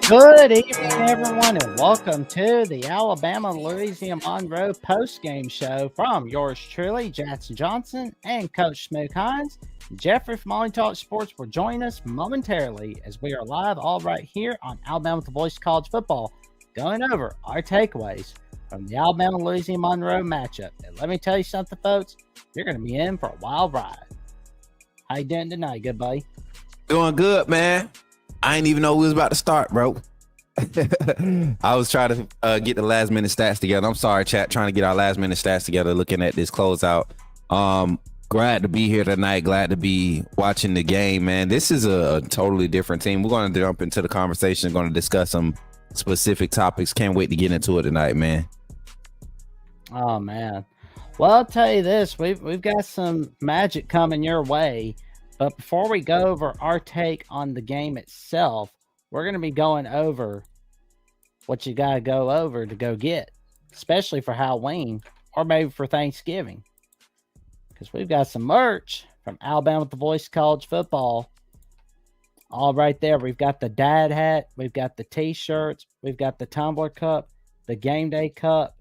Good evening, everyone, and welcome to the Alabama-Louisiana Monroe postgame show from yours truly, Jackson Johnson, and Coach Smook. Jeffrey from Only Talk Sports will join us momentarily as we are live all right here on Alabama with the Voice of College Football, going over our takeaways from the Alabama-Louisiana Monroe matchup. And let me tell you something, folks, you're going to be in for a wild ride. How you doing tonight, good buddy? Doing good, man. I didn't even know we was about to start, bro. I was trying to get the last minute stats together. I'm sorry, chat, trying to get our last minute stats together, looking at this closeout. Glad to be here tonight. Glad to be watching the game, man. This is a totally different team. We're going to jump into the conversation. Going to discuss some specific topics. Can't wait to get into it tonight, man. Oh, man. Well, I'll tell you this. We've got some magic coming your way. But before we go over our take on the game itself, we're going to be going over what you got to go over to go get, especially for Halloween or maybe for Thanksgiving. Because we've got some merch from Alabama with the Voice of College Football. All right there. We've got the dad hat. We've got the T-shirts. We've got the tumbler cup, the game day cup,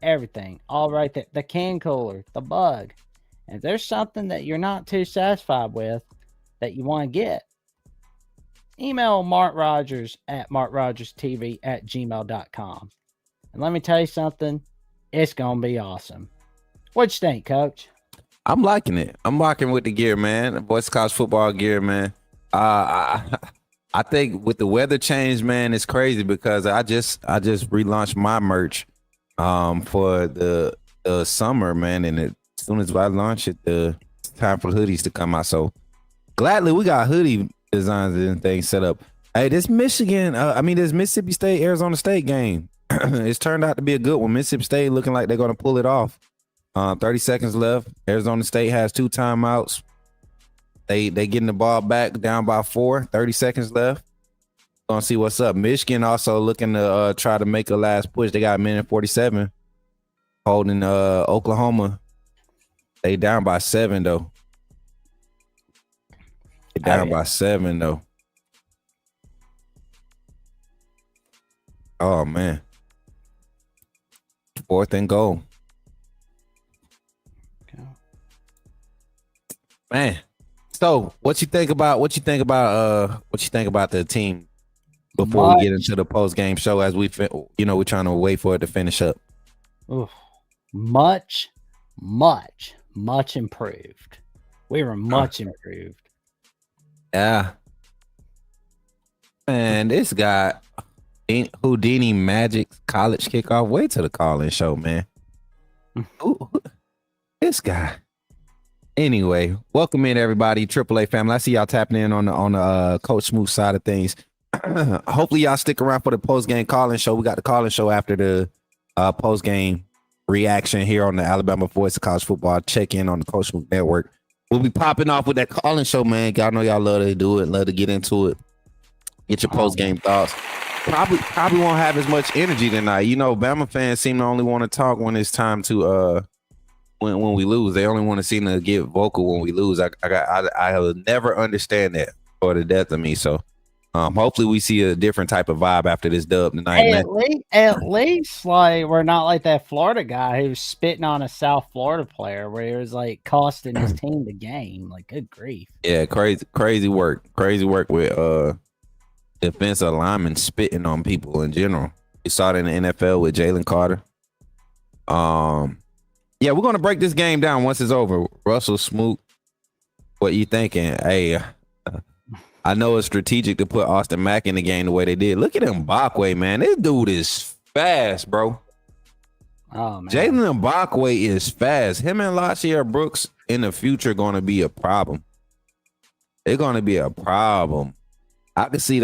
everything. All right there. The can cooler, the bug. And if there's something that you're not too satisfied with that you want to get, email Mark Rogers at markrogerstv@gmail.com. And let me tell you something, it's going to be awesome. What you think, Coach? I'm liking it. I'm rocking with the gear, man. The Voice of College Football gear, man. I think with the weather change, man, it's crazy because I just relaunched my merch for the summer, man, and as soon as I launch it, it's time for hoodies to come out. So gladly, we got hoodie designs and things set up. Hey, this Mississippi State, Arizona State game, it's turned out to be a good one. Mississippi State looking like they're going to pull it off. 30 seconds left. Arizona State has 2 timeouts. They getting the ball back down by 4. 30 seconds left. Gonna see what's up. Michigan also looking to try to make a last push. They got a minute 47 holding Oklahoma. They down by 7 though. By 7 though. Oh man. 4th and goal. Okay. Man. So what you think about the team before we get into the post game show as we're trying to wait for it to finish up? Oof. Much improved. We were much improved. Yeah. Man, this guy, Houdini Magic college kickoff. Wait till the call-in show, man. Ooh, this guy. Anyway, welcome in everybody, AAA family. I see y'all tapping in on the Coach Smook side of things. Hopefully y'all stick around for the post-game call-in show. We got the call-in show after the post-game reaction here on the Alabama Voice of College Football. Check in on the Coach Smook Network. We'll be popping off with that call-in show, man. Y'all know y'all love to do it, love to get into it. Get your post-game thoughts. Probably won't have as much energy tonight. You know, Bama fans seem to only want to talk when it's time to when we lose. They only want to seem to get vocal when we lose. I will never understand that for the death of me. So hopefully we see a different type of vibe after this dub tonight, man. At least like we're not like that Florida guy who was spitting on a South Florida player where he was like costing his team the game. Like, good grief. Yeah, crazy work with defensive linemen spitting on people in general. You saw it in the NFL with Jalen Carter. Yeah, we're gonna break this game down once it's over. Russell, Smook, what you thinking? Hey, I know it's strategic to put Austin Mack in the game the way they did. Look at Mbakwe, man. This dude is fast, bro. Oh man, Jalen Mbakwe is fast. Him and Lachie Brooks in the future going to be a problem. They're going to be a problem. I could see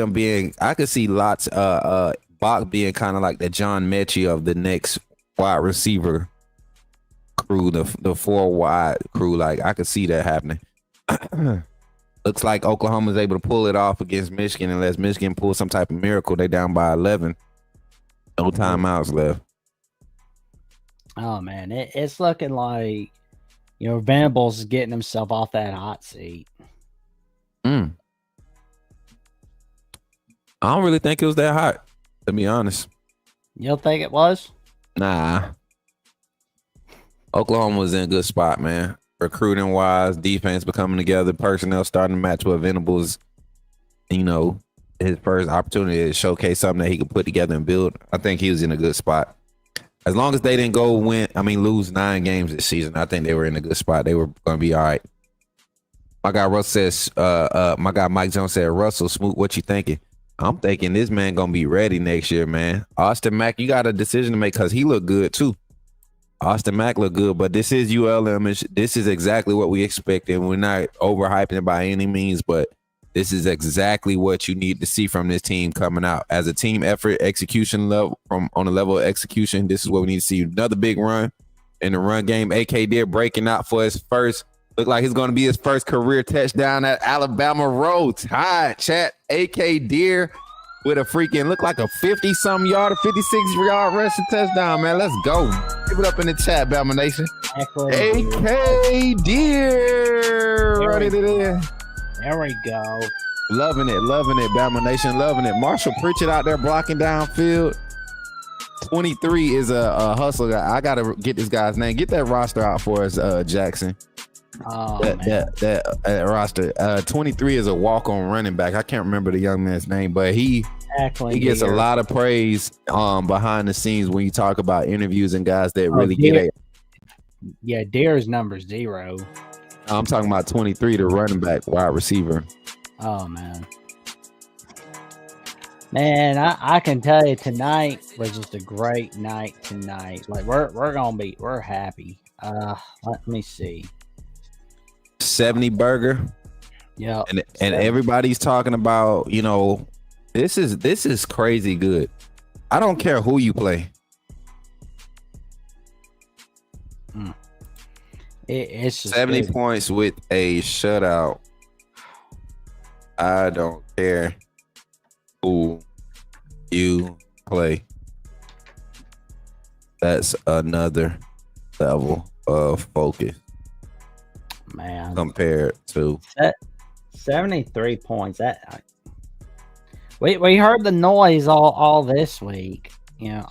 lots Bach being kind of like the John Mechie of the next wide receiver crew, the 4 wide crew. Like, I could see that happening. Looks like Oklahoma's able to pull it off against Michigan unless Michigan pulls some type of miracle. They down by 11. No timeouts left. Oh man, it's looking like, you know, Venables is getting himself off that hot seat. I don't really think it was that hot, to be honest. You don't think it was? Nah. Oklahoma was in a good spot, man. Recruiting wise, defense becoming together, personnel starting to match with Venables. His first opportunity to showcase something that he could put together and build. I think he was in a good spot. As long as they didn't lose 9 games this season, I think they were in a good spot. They were going to be all right. My guy Russell says, my guy Mike Jones said, Russell, Smook, what you thinking? I'm thinking this man going to be ready next year, man. Austin Mack, you got a decision to make because he looked good too. Austin Mack looked good, but this is ULM. This is exactly what we expected. We're not overhyping it by any means, but this is exactly what you need to see from this team coming out. As a team effort, execution level, on the level of execution, this is what we need to see. Another big run in the run game. AK Deer breaking out for his first, look like it's going to be his first career touchdown at Alabama Road. Tide, chat. AK Deer with a freaking, look like a 50-something yard, a 56-yard rushing touchdown, man. Let's go. Give it up in the chat, Bama Nation. AK Deer. Right it in. There we go. Loving it, Bama Nation, loving it. Marshall Pritchett out there blocking downfield. 23 is a hustler guy. I gotta get this guy's name. Get that roster out for us, Jackson. Oh, that roster. 23 is a walk-on running back. I can't remember the young man's name, but he gets a lot of praise behind the scenes when you talk about interviews and guys that really get it. Yeah, Deer's number 0. I'm talking about 23, the running back, wide receiver. Oh, man. Man, I can tell you tonight was just a great night tonight. Like we're happy. Let me see. 70 burger. Yeah. And everybody's talking about, this is crazy good. I don't care who you play. It's just 70 good. points with a shutout. I don't care who you play. That's another level of focus, man, compared to 73 points. We heard the noise all this week.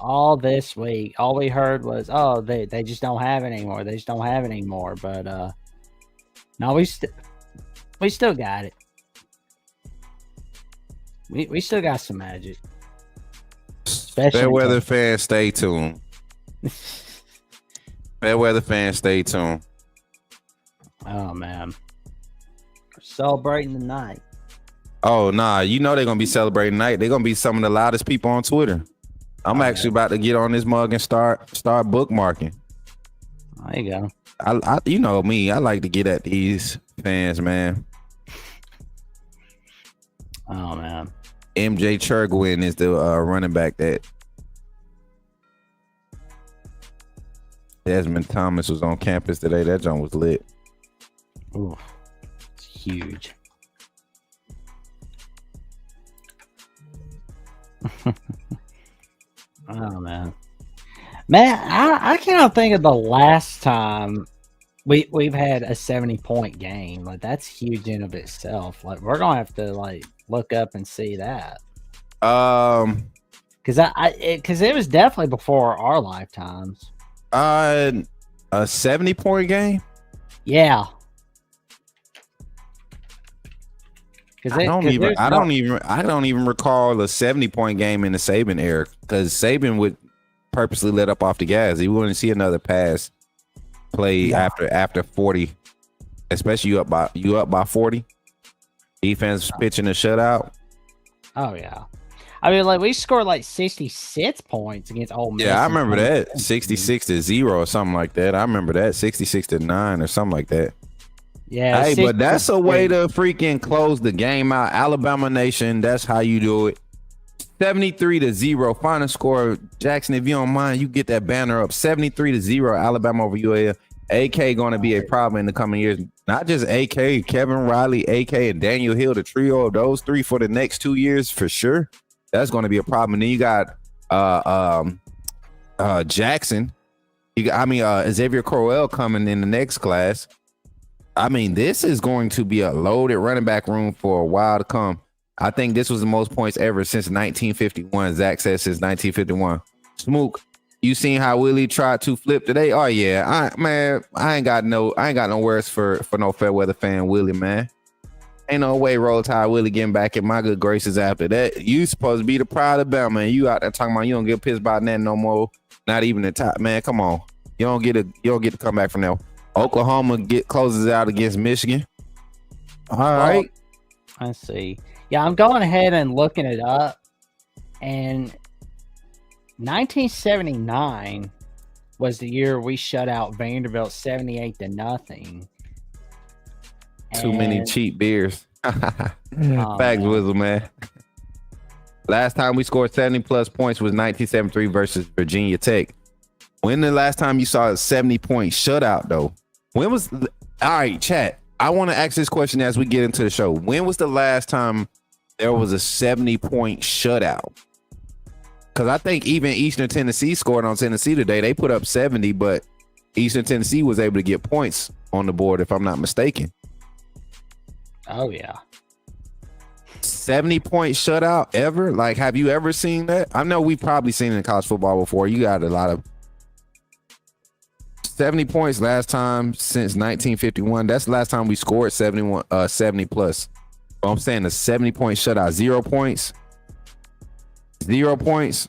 All this week, all we heard was, oh, they just don't have it anymore. They just don't have it anymore. But no, we still got it. We still got some magic. Fairweather fans, stay tuned. Fairweather fans, stay tuned. Oh man, we're celebrating the night. Oh nah, they're gonna be celebrating tonight. They're gonna be some of the loudest people on Twitter. I'm actually about to get on this mug and start bookmarking. There you go. I you know me, I like to get at these fans, man. Oh man. MJ Chergwin is the running back that Desmond Thomas was on campus today. That joint was lit. Ooh, it's huge. Oh man, I cannot think of the last time we've had a 70-point game. Like that's huge in of itself. Like we're gonna have to look up and see that. Because it was definitely before our lifetimes. A 70-point game. Yeah. I don't even recall a 70-point game in the Saban era, because Saban would purposely let up off the gas. He wouldn't see another pass play after 40, especially you up by 40. Defense pitching a shutout. Oh yeah, I mean we scored 66 points against Ole Miss. Yeah, I remember that 66-0 or something like that. I remember that 66-9 or something like that. Yeah, hey, but that's a way to freaking close the game out. Alabama Nation, that's how you do it. 73-0 final score. Jackson, if you don't mind, you get that banner up. 73-0 Alabama over UAL. AK going to be a problem in the coming years. Not just AK, Kevin Riley, AK, and Daniel Hill, the trio of those three for the next 2 years for sure. That's going to be a problem. And then you got Jackson. Xavier Crowell coming in the next class. I mean, this is going to be a loaded running back room for a while to come. I think this was the most points ever since 1951. Zach says since 1951. Smook, you seen how Willie tried to flip today? Oh yeah, I ain't got no words for no fair weather fan Willie, man. Ain't no way Roll Tide Willie getting back in my good graces after that. You supposed to be the pride of Bama, man. You out there talking about you don't get pissed by that no more. Not even the top, man. Come on, you don't get to come back from there. Oklahoma closes out against Michigan. All right. I see. Yeah, I'm going ahead and looking it up, and 1979 was the year we shut out Vanderbilt 78-0. Too many cheap beers. Facts, Wizzle, man. Last time we scored 70 plus points was 1973 versus Virginia Tech. When the last time you saw a 70-point shutout, though? When was all right, chat? I want to ask this question as we get into the show. When was the last time there was a 70-point shutout? Because I think even Eastern Tennessee scored on Tennessee today. They put up 70, but Eastern Tennessee was able to get points on the board, if I'm not mistaken. Oh, yeah. 70-point shutout ever? Like, have you ever seen that? I know we've probably seen it in college football before. You got a lot of 70 points last time since 1951. That's the last time we scored 70 plus. But I'm saying a 70-point shutout. 0 points. 0 points.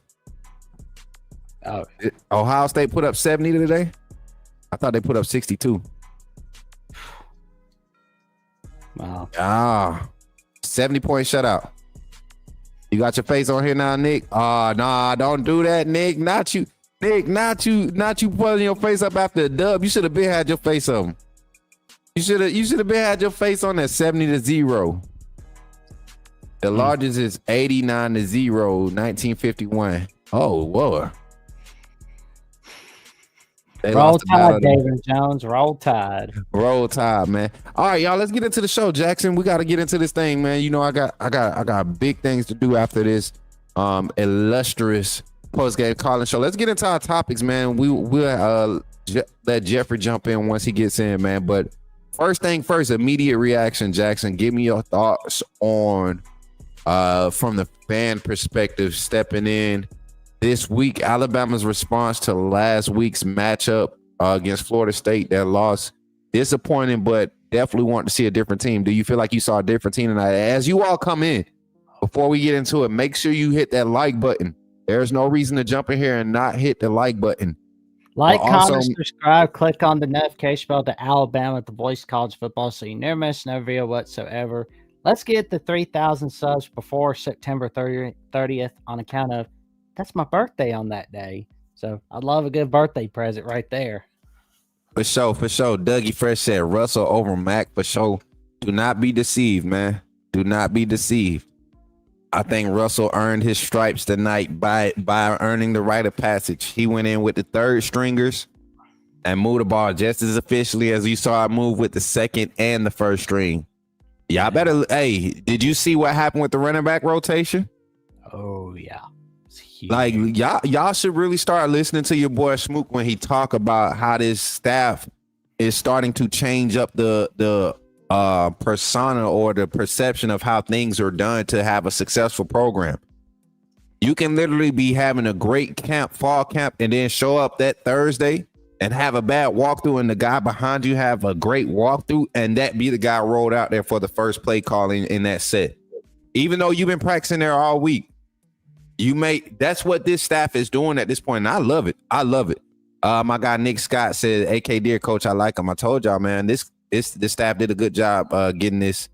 Oh. Ohio State put up 70 today? I thought they put up 62. Wow. 70-point shutout. You got your face on here now, Nick? Nah, don't do that, Nick. Not you. Nick, not you pulling your face up after the dub. You should have been had your face on. You should have been had your face on that 70-0. The largest is 89-0, 1951. Oh, whoa. Roll Tide, David Jones. Roll Tide. Roll Tide, man. All right, y'all. Let's get into the show, Jackson. We got to get into this thing, man. You know, I got big things to do after this illustrious post-game calling show. Let's get into our topics, man. We'll let Jeffrey jump in once he gets in, man. But first thing first, immediate reaction, Jackson. Give me your thoughts on from the fan perspective, stepping in this week, Alabama's response to last week's matchup against Florida State that lost. Disappointing, but definitely want to see a different team. Do you feel like you saw a different team tonight? As you all come in, before we get into it, make sure you hit that like button. There's no reason to jump in here and not hit the like button. Like, comment, subscribe, click on the notification bell to Alabama, the voice of college football, so you never miss no video whatsoever. Let's get the 3,000 subs before September 30th on account of that's my birthday on that day. So I'd love a good birthday present right there. For sure. Dougie Fresh said Russell over Mac for sure. Do not be deceived, man. Do not be deceived. I think Russell earned his stripes tonight by earning the rite of passage. He went in with the third stringers and moved the ball just as efficiently as you saw it move with the second and the first string. Y'all better, hey, did you see what happened with the running back rotation? Oh, yeah. Like, y'all should really start listening to your boy Smook when he talk about how this staff is starting to change up the persona or the perception of how things are done to have a successful program. You can literally be having a great camp, fall camp, and then show up that Thursday and have a bad walkthrough, and the guy behind you have a great walkthrough, and that be the guy rolled out there for the first play calling in that set. Even though you've been practicing there all week. That's what this staff is doing at this point, and I love it. My guy Nick Scott said, AK dear coach, I like him. I told y'all, man, this staff did a good job getting this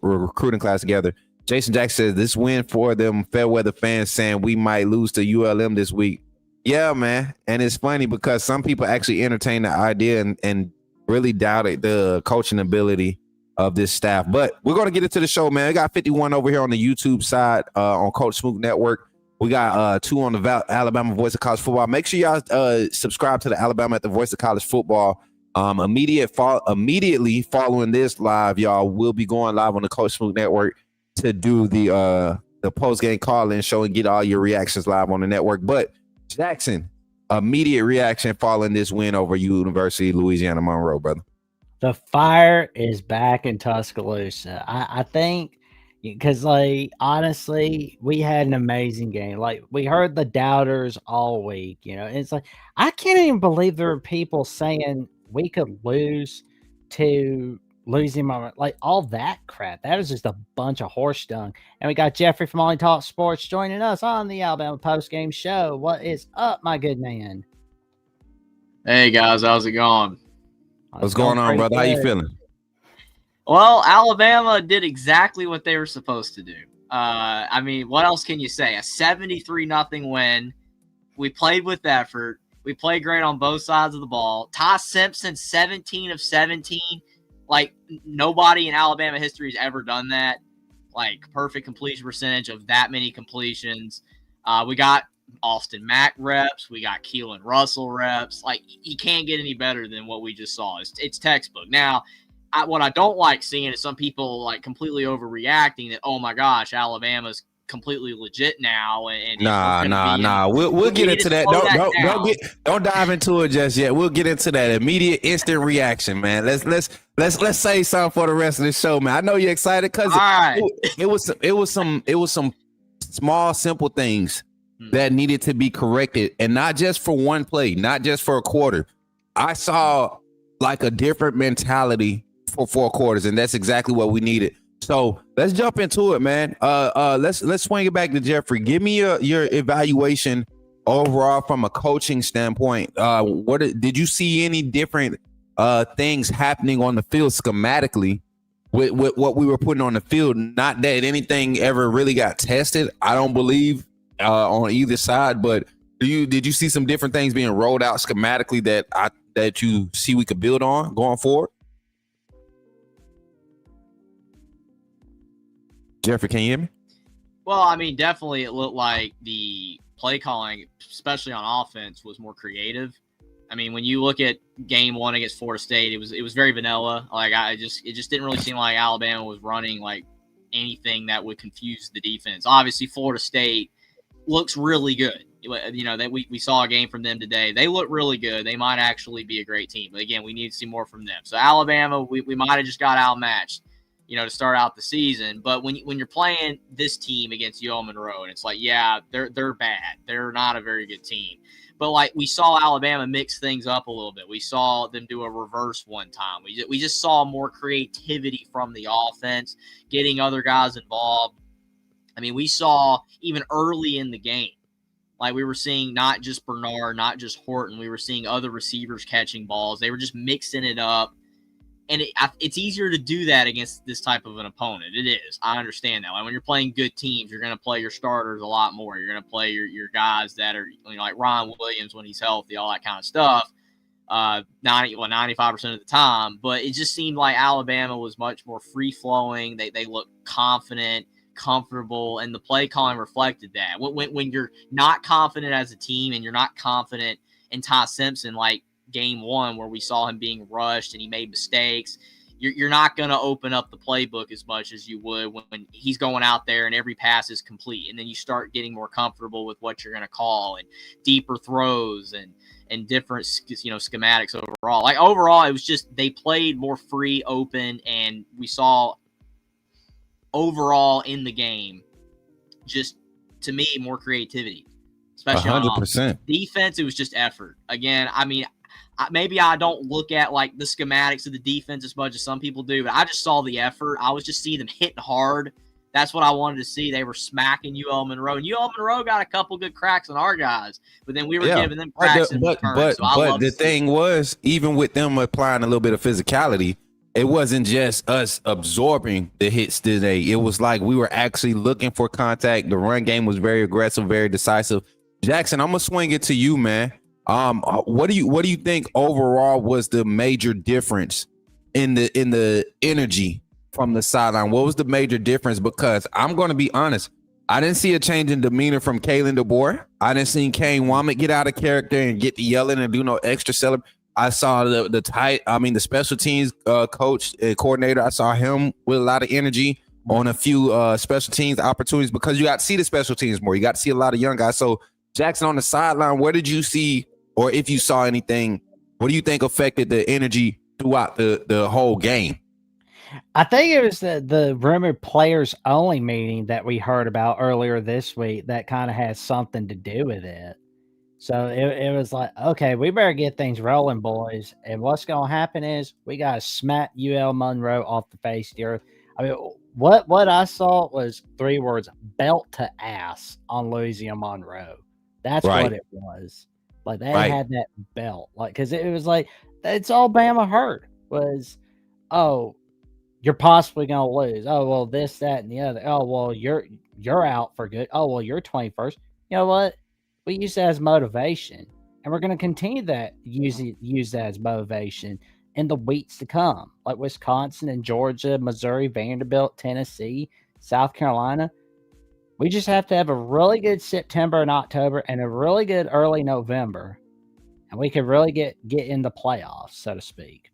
recruiting class together. Jason Jackson says this win for them Fairweather fans saying we might lose to ULM this week. Yeah, man. And it's funny because some people actually entertained the idea and really doubted the coaching ability of this staff. But we're going to get into the show, man. We got 51 over here on the YouTube side on Coach Smook Network. We got 2 on the Alabama Voice of College Football. Make sure y'all subscribe to the Alabama at the Voice of College Football. Immediately following this live, y'all will be going live on the Coach Smook Network to do the post-game call-in show and get all your reactions live on the network. But Jackson, immediate reaction following this win over University of Louisiana Monroe, brother. The fire is back in Tuscaloosa. I think because, like, honestly, we had an amazing game. Like, we heard the doubters all week. It's like I can't even believe there are people saying we could lose to losing moment, like all that crap. That is just a bunch of horse dung. And we got Jeffrey from Only Talk Sports joining us on the Alabama Postgame Show. What is up, my good man? Hey guys, how's it going? What's going on, brother? How you feeling? Well, Alabama did exactly what they were supposed to do. I mean, what else can you say? A 73-0 win. We played with effort. We played great on both sides of the ball. Ty Simpson, 17 of 17. Like, nobody in Alabama history has ever done that. Like, perfect completion percentage of that many completions. We got Austin Mack reps. We got Keelan Russell reps. Like, you can't get any better than what we just saw. It's textbook. Now, what I don't like seeing is some people like completely overreacting that, oh my gosh, Alabama's completely legit now. Nah. We'll get into that. Don't dive into it just yet. We'll get into that immediate instant reaction, man. Let's say something for the rest of the show, man. I know you're excited because it was some small, simple things that needed to be corrected, and not just for one play, not just for a quarter. I saw like a different mentality for 4 quarters, and that's exactly what we needed. So let's jump into it, man. Let's swing it back to Jeffrey. Give me your evaluation overall from a coaching standpoint. What did you see any different things happening on the field schematically with what we were putting on the field? Not that anything ever really got tested, I don't believe, on either side, but did you see some different things being rolled out schematically that you see we could build on going forward? Jeffrey, can you hear me? Well, I mean, definitely it looked like the play calling, especially on offense, was more creative. I mean, when you look at game 1 against Florida State, it was very vanilla. Like it just didn't really seem like Alabama was running like anything that would confuse the defense. Obviously, Florida State looks really good. That we saw a game from them today. They look really good. They might actually be a great team. But again, we need to see more from them. So Alabama, we might have just got outmatched, to start out the season. But when you're playing this team against UL Monroe, and it's like, yeah, they're bad. They're not a very good team. But like we saw Alabama mix things up a little bit. We saw them do a reverse one time. We just saw more creativity from the offense, getting other guys involved. I mean, we saw even early in the game, like we were seeing not just Bernard, not just Horton. We were seeing other receivers catching balls. They were just mixing it up. And it's easier to do that against this type of an opponent. It is. I understand that. Like when you're playing good teams, you're going to play your starters a lot more. You're going to play your guys that are, like Ryan Williams when he's healthy, all that kind of stuff, 95% of the time. But it just seemed like Alabama was much more free-flowing. They looked confident, comfortable, and the play calling reflected that. When you're not confident as a team and you're not confident in Ty Simpson, like game 1 where we saw him being rushed and he made mistakes, you're not going to open up the playbook as much as you would when he's going out there and every pass is complete. And then you start getting more comfortable with what you're going to call and deeper throws and different, schematics overall. Like overall, it was just they played more free, open, and we saw overall in the game, just to me, more creativity, especially 100%. Defense, it was just effort. Again, I mean, maybe I don't look at like the schematics of the defense as much as some people do, but I just saw the effort. I was just seeing them hitting hard. That's what I wanted to see. They were smacking UL Monroe, and UL Monroe got a couple good cracks on our guys, but then we were giving them cracks in return. But the thing was, even with them applying a little bit of physicality, it wasn't just us absorbing the hits today. It was like we were actually looking for contact. The run game was very aggressive, very decisive. Jackson, I'm gonna swing it to you, man. What do you think overall was the major difference in the energy from the sideline? What was the major difference? Because I'm going to be honest, I didn't see a change in demeanor from Kalen DeBoer. I didn't see Kane Womack get out of character and get to yelling and do no extra celebration. I saw the special teams coach and coordinator. I saw him with a lot of energy on a few special teams opportunities because you got to see the special teams more. You got to see a lot of young guys. So Jackson, on the sideline, where did you see, or if you saw anything, what do you think affected the energy throughout the whole game. I think it was the rumored players only meeting that we heard about earlier this week that kind of has something to do with it. So it was like, okay, we better get things rolling, boys. And what's going to happen is we got to smack UL Monroe off the face of the earth. I mean, what I saw was 3 words: belt to ass on Louisiana Monroe. That's what it was. Like they had that belt, like because it was like it's all Bama heard was, oh, you're possibly going to lose. Oh, well, this, that, and the other. Oh, well, you're out for good. Oh, well, you're 21st. You know what? We use that as motivation, and we're going to continue that use that as motivation in the weeks to come, like Wisconsin and Georgia, Missouri, Vanderbilt, Tennessee, South Carolina. We just have to have a really good September and October and a really good early November, and we can really get in the playoffs, so to speak.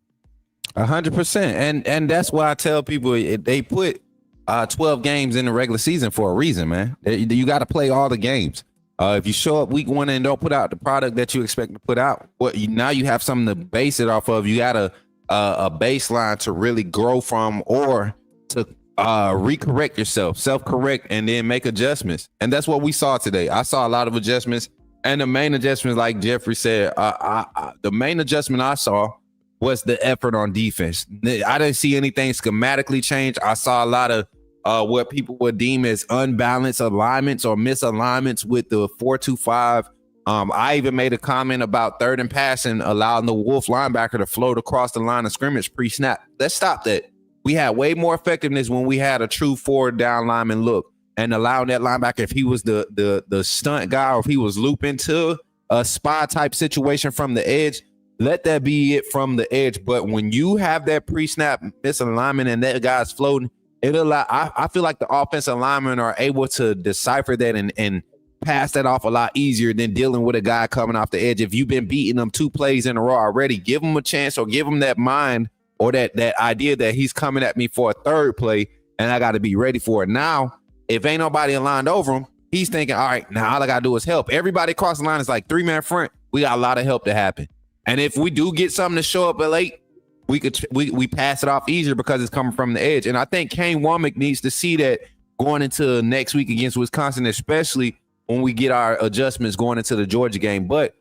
100%, and that's why I tell people they put 12 games in the regular season for a reason, man. You got to play all the games. If you show up week 1 and don't put out the product that you expect to put out, now you have something to base it off of. You got a baseline to really grow from, or to recorrect yourself, self-correct, and then make adjustments. And that's what we saw today. I saw a lot of adjustments, and the main adjustments, like Jeffrey said, the main adjustment I saw was the effort on defense. I didn't see anything schematically change. I saw a lot of what people would deem as unbalanced alignments or misalignments with the 4-2-5. I even made a comment about 3rd and passing, allowing the Wolf linebacker to float across the line of scrimmage pre-snap. Let's stop that. We had way more effectiveness when we had a true forward down lineman look, and allowing that linebacker, if he was the stunt guy or if he was looping to a spy type situation from the edge, let that be it from the edge. But when you have that pre-snap misalignment and that guy's floating, I feel like the offensive linemen are able to decipher that and pass that off a lot easier than dealing with a guy coming off the edge. If you've been beating them 2 plays in a row already, give him a chance, or give him that mind or that idea that he's coming at me for a 3rd play and I got to be ready for it. Now, if ain't nobody aligned over him, he's thinking, all right, now all I got to do is help. Everybody across the line is like 3-man front. We got a lot of help to happen. And if we do get something to show up late, we pass it off easier because it's coming from the edge. And I think Kane Womack needs to see that going into next week against Wisconsin, especially when we get our adjustments going into the Georgia game. But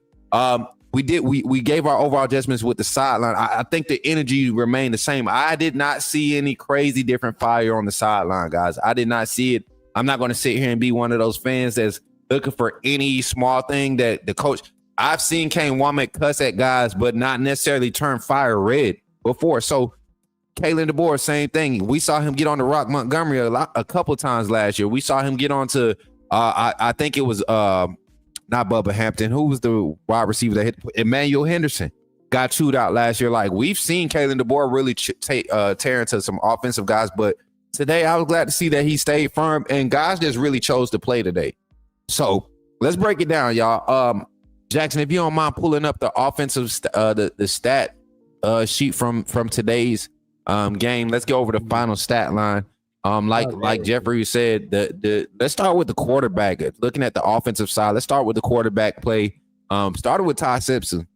we gave our overall adjustments with the sideline. I think the energy remained the same. I did not see any crazy different fire on the sideline, guys. I did not see it. I'm not going to sit here and be one of those fans that's looking for any small thing that the coach. I've seen Kane Womack cuss at guys, but not necessarily turn fire red before. So Kalen DeBoer, same thing. We saw him get on the Rock Montgomery a couple times last year. We saw him get on to, I think it was not Bubba Hampton. Who was the wide receiver that hit? Emmanuel Henderson got chewed out last year. Like, we've seen Kalen DeBoer really tear into some offensive guys, but today I was glad to see that he stayed firm, and guys just really chose to play today. So let's break it down, y'all. Jackson, if you don't mind pulling up the offensive the stat sheet from today's game, let's go over the final stat line. Like Jeffrey said, let's start with the quarterback. Looking at the offensive side, let's start with the quarterback play. Started with Ty Simpson.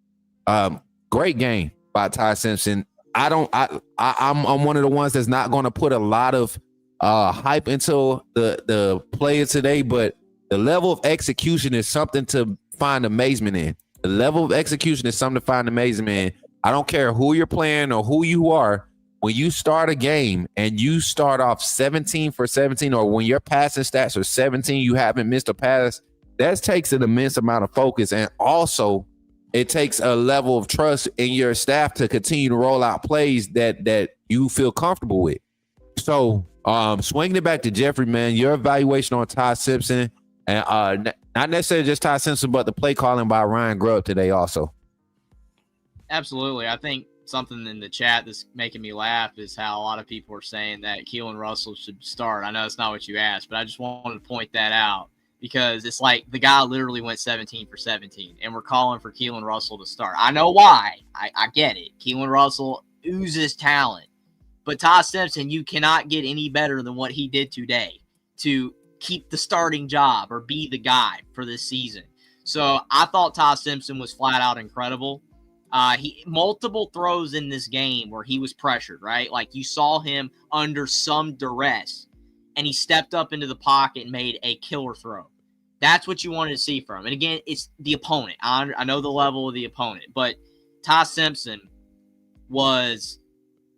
Great game by Ty Simpson. I'm one of the ones that's not going to put a lot of hype into the player today, but the level of execution is something to find amazement in. The level of execution is something to find amazement in. I don't care who you're playing or who you are. When you start a game and you start off 17 for 17, or when your passing stats are 17, you haven't missed a pass, that takes an immense amount of focus. And also, it takes a level of trust in your staff to continue to roll out plays that you feel comfortable with. So, swinging it back to Jeffrey, man, your evaluation on Ty Simpson, and not necessarily just Ty Simpson, but the play calling by Ryan Grubb today also. Absolutely. I think something in the chat that's making me laugh is how a lot of people are saying that Keelan Russell should start. I know it's not what you asked, but I just wanted to point that out because it's like the guy literally went 17 for 17, and we're calling for Keelan Russell to start. I know why. I get it. Keelan Russell oozes talent. But Ty Simpson, you cannot get any better than what he did today to keep the starting job or be the guy for this season. So I thought Ty Simpson was flat out incredible. He multiple throws in this game where he was pressured, right? Like you saw him under some duress, and he stepped up into the pocket and made a killer throw. That's what you wanted to see from him. And again, it's the opponent. I know the level of the opponent, but Ty Simpson was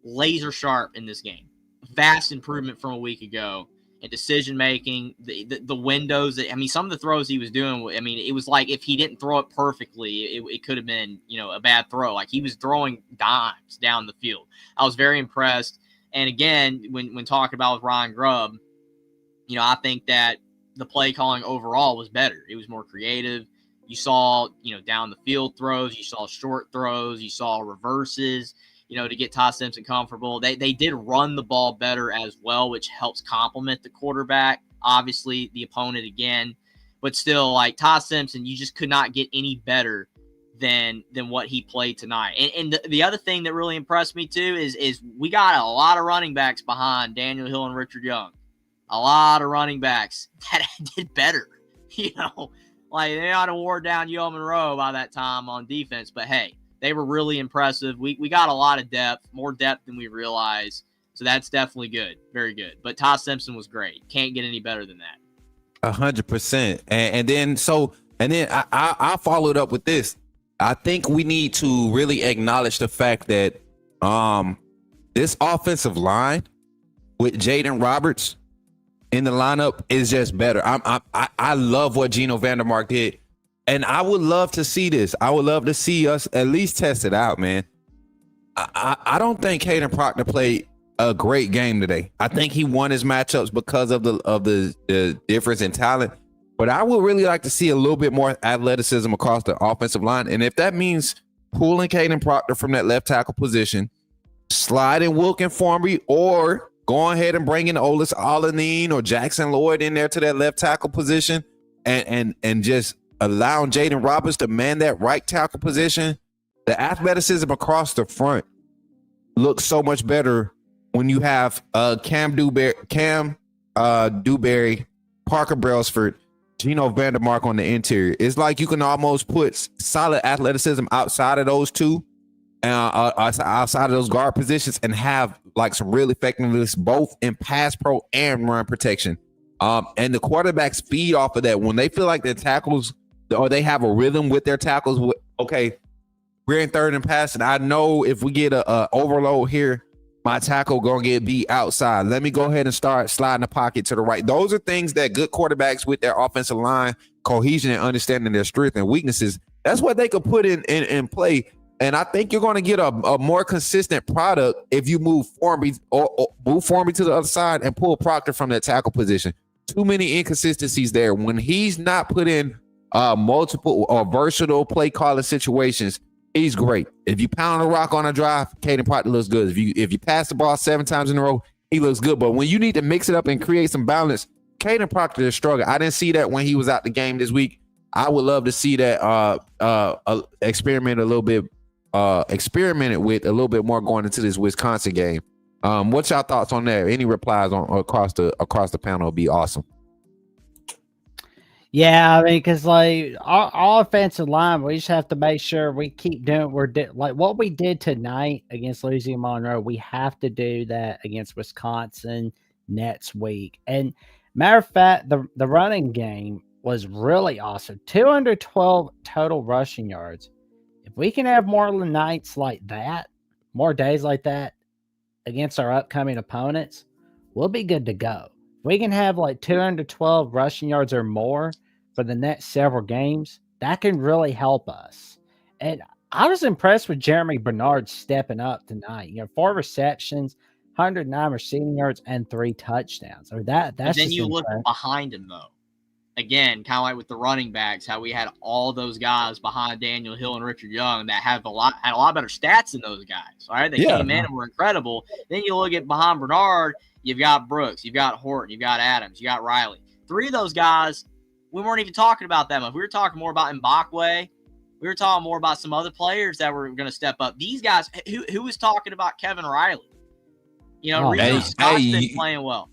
laser sharp in this game. Vast improvement from a week ago. And decision making, the windows. I mean, some of the throws he was doing. I mean, it was like if he didn't throw it perfectly, it could have been a bad throw. Like he was throwing dimes down the field. I was very impressed. And again, when talking about with Ryan Grubb, I think that the play calling overall was better. It was more creative. You saw down the field throws. You saw short throws. You saw reverses. To get Ty Simpson comfortable. They did run the ball better as well, which helps complement the quarterback. Obviously, the opponent again. But still, like Ty Simpson, you just could not get any better than what he played tonight. And the other thing that really impressed me, too, is we got a lot of running backs behind Daniel Hill and Richard Young. A lot of running backs that did better. Like they ought to wore down Monroe by that time on defense. But, hey, they were really impressive. We got a lot of depth, more depth than we realized. So that's definitely good. Very good. But Ty Simpson was great. Can't get any better than that. 100%. And then I followed up with this. I think we need to really acknowledge the fact that this offensive line with Jaden Roberts in the lineup is just better. I love what Geno Vandermark did. And I would love to see this. I would love to see us at least test it out, man. I don't think Caden Proctor played a great game today. I think he won his matchups because of the difference in talent. But I would really like to see a little bit more athleticism across the offensive line. And if that means pulling Caden Proctor from that left tackle position, sliding Wilkin Formby, or going ahead and bringing Olis Alanine or Jackson Lloyd in there to that left tackle position and just allowing Jaden Roberts to man that right tackle position, the athleticism across the front looks so much better when you have Cam Dewberry, Parker Brailsford, Geno Vandermark on the interior. It's like you can almost put solid athleticism outside of those two, outside of those guard positions, and have like some real effectiveness both in pass pro and run protection. And the quarterbacks feed off of that when they feel like their tackles, or they have a rhythm with their tackles. Okay, we're in third and pass, and I know if we get a overload here, my tackle gonna get beat outside. Let me go ahead and start sliding the pocket to the right. Those are things that good quarterbacks with their offensive line cohesion and understanding their strengths and weaknesses, that's what they could put in play. And I think you're going to get a more consistent product if you move Formby or move Formby to the other side and pull Proctor from that tackle position. Too many inconsistencies there. When he's not put in multiple or versatile play calling situations, he's great. If you pound a rock on a drive, Caden Proctor looks good. If you pass the ball 7 times in a row, he looks good. But when you need to mix it up and create some balance, Caden Proctor is struggling. I didn't see that when he was out the game this week. I would love to see that experimented with a little bit more going into this Wisconsin game. What's your thoughts on that? Any replies on across the panel would be awesome. Yeah, I mean, because like our offensive line, we just have to make sure we keep doing like what we did tonight against Louisiana Monroe. We have to do that against Wisconsin next week. And matter of fact, the running game was really awesome. 212 total rushing yards. If we can have more nights like that, more days like that against our upcoming opponents, we'll be good to go. If we can have like 212 rushing yards or more for the next several games, that can really help us. And I was impressed with Jeremy Bernard stepping up tonight. 4 receptions, 109 receiving yards, and 3 touchdowns. Or that's. And then you look behind him though. Again, kind of like with the running backs, how we had all those guys behind Daniel Hill and Richard Young that had a lot better stats than those guys. All right, they came in and were incredible. Then you look at behind Bernard, you've got Brooks, you've got Horton, you've got Adams, you got Riley. 3 of those guys, we weren't even talking about them. We were talking more about Mbakwe. We were talking more about some other players that were going to step up. These guys, who was talking about Kevin Riley? Rico Scott's been playing well.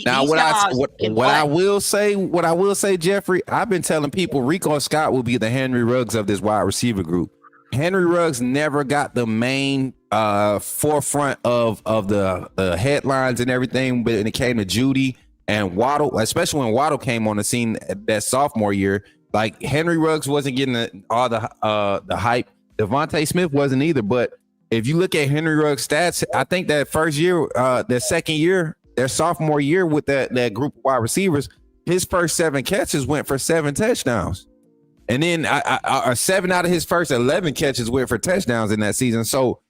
Now, what I will say, Jeffrey, I've been telling people Rico Scott will be the Henry Ruggs of this wide receiver group. Henry Ruggs never got the main forefront of the headlines and everything, but when it came to Judy and Waddle, especially when Waddle came on the scene that sophomore year, like Henry Ruggs wasn't getting all the hype. Devontae Smith wasn't either. But if you look at Henry Ruggs' stats, I think that first year, their second year, their sophomore year with that group of wide receivers, his first 7 catches went for 7 touchdowns. And then 7 out of his first 11 catches went for touchdowns in that season. So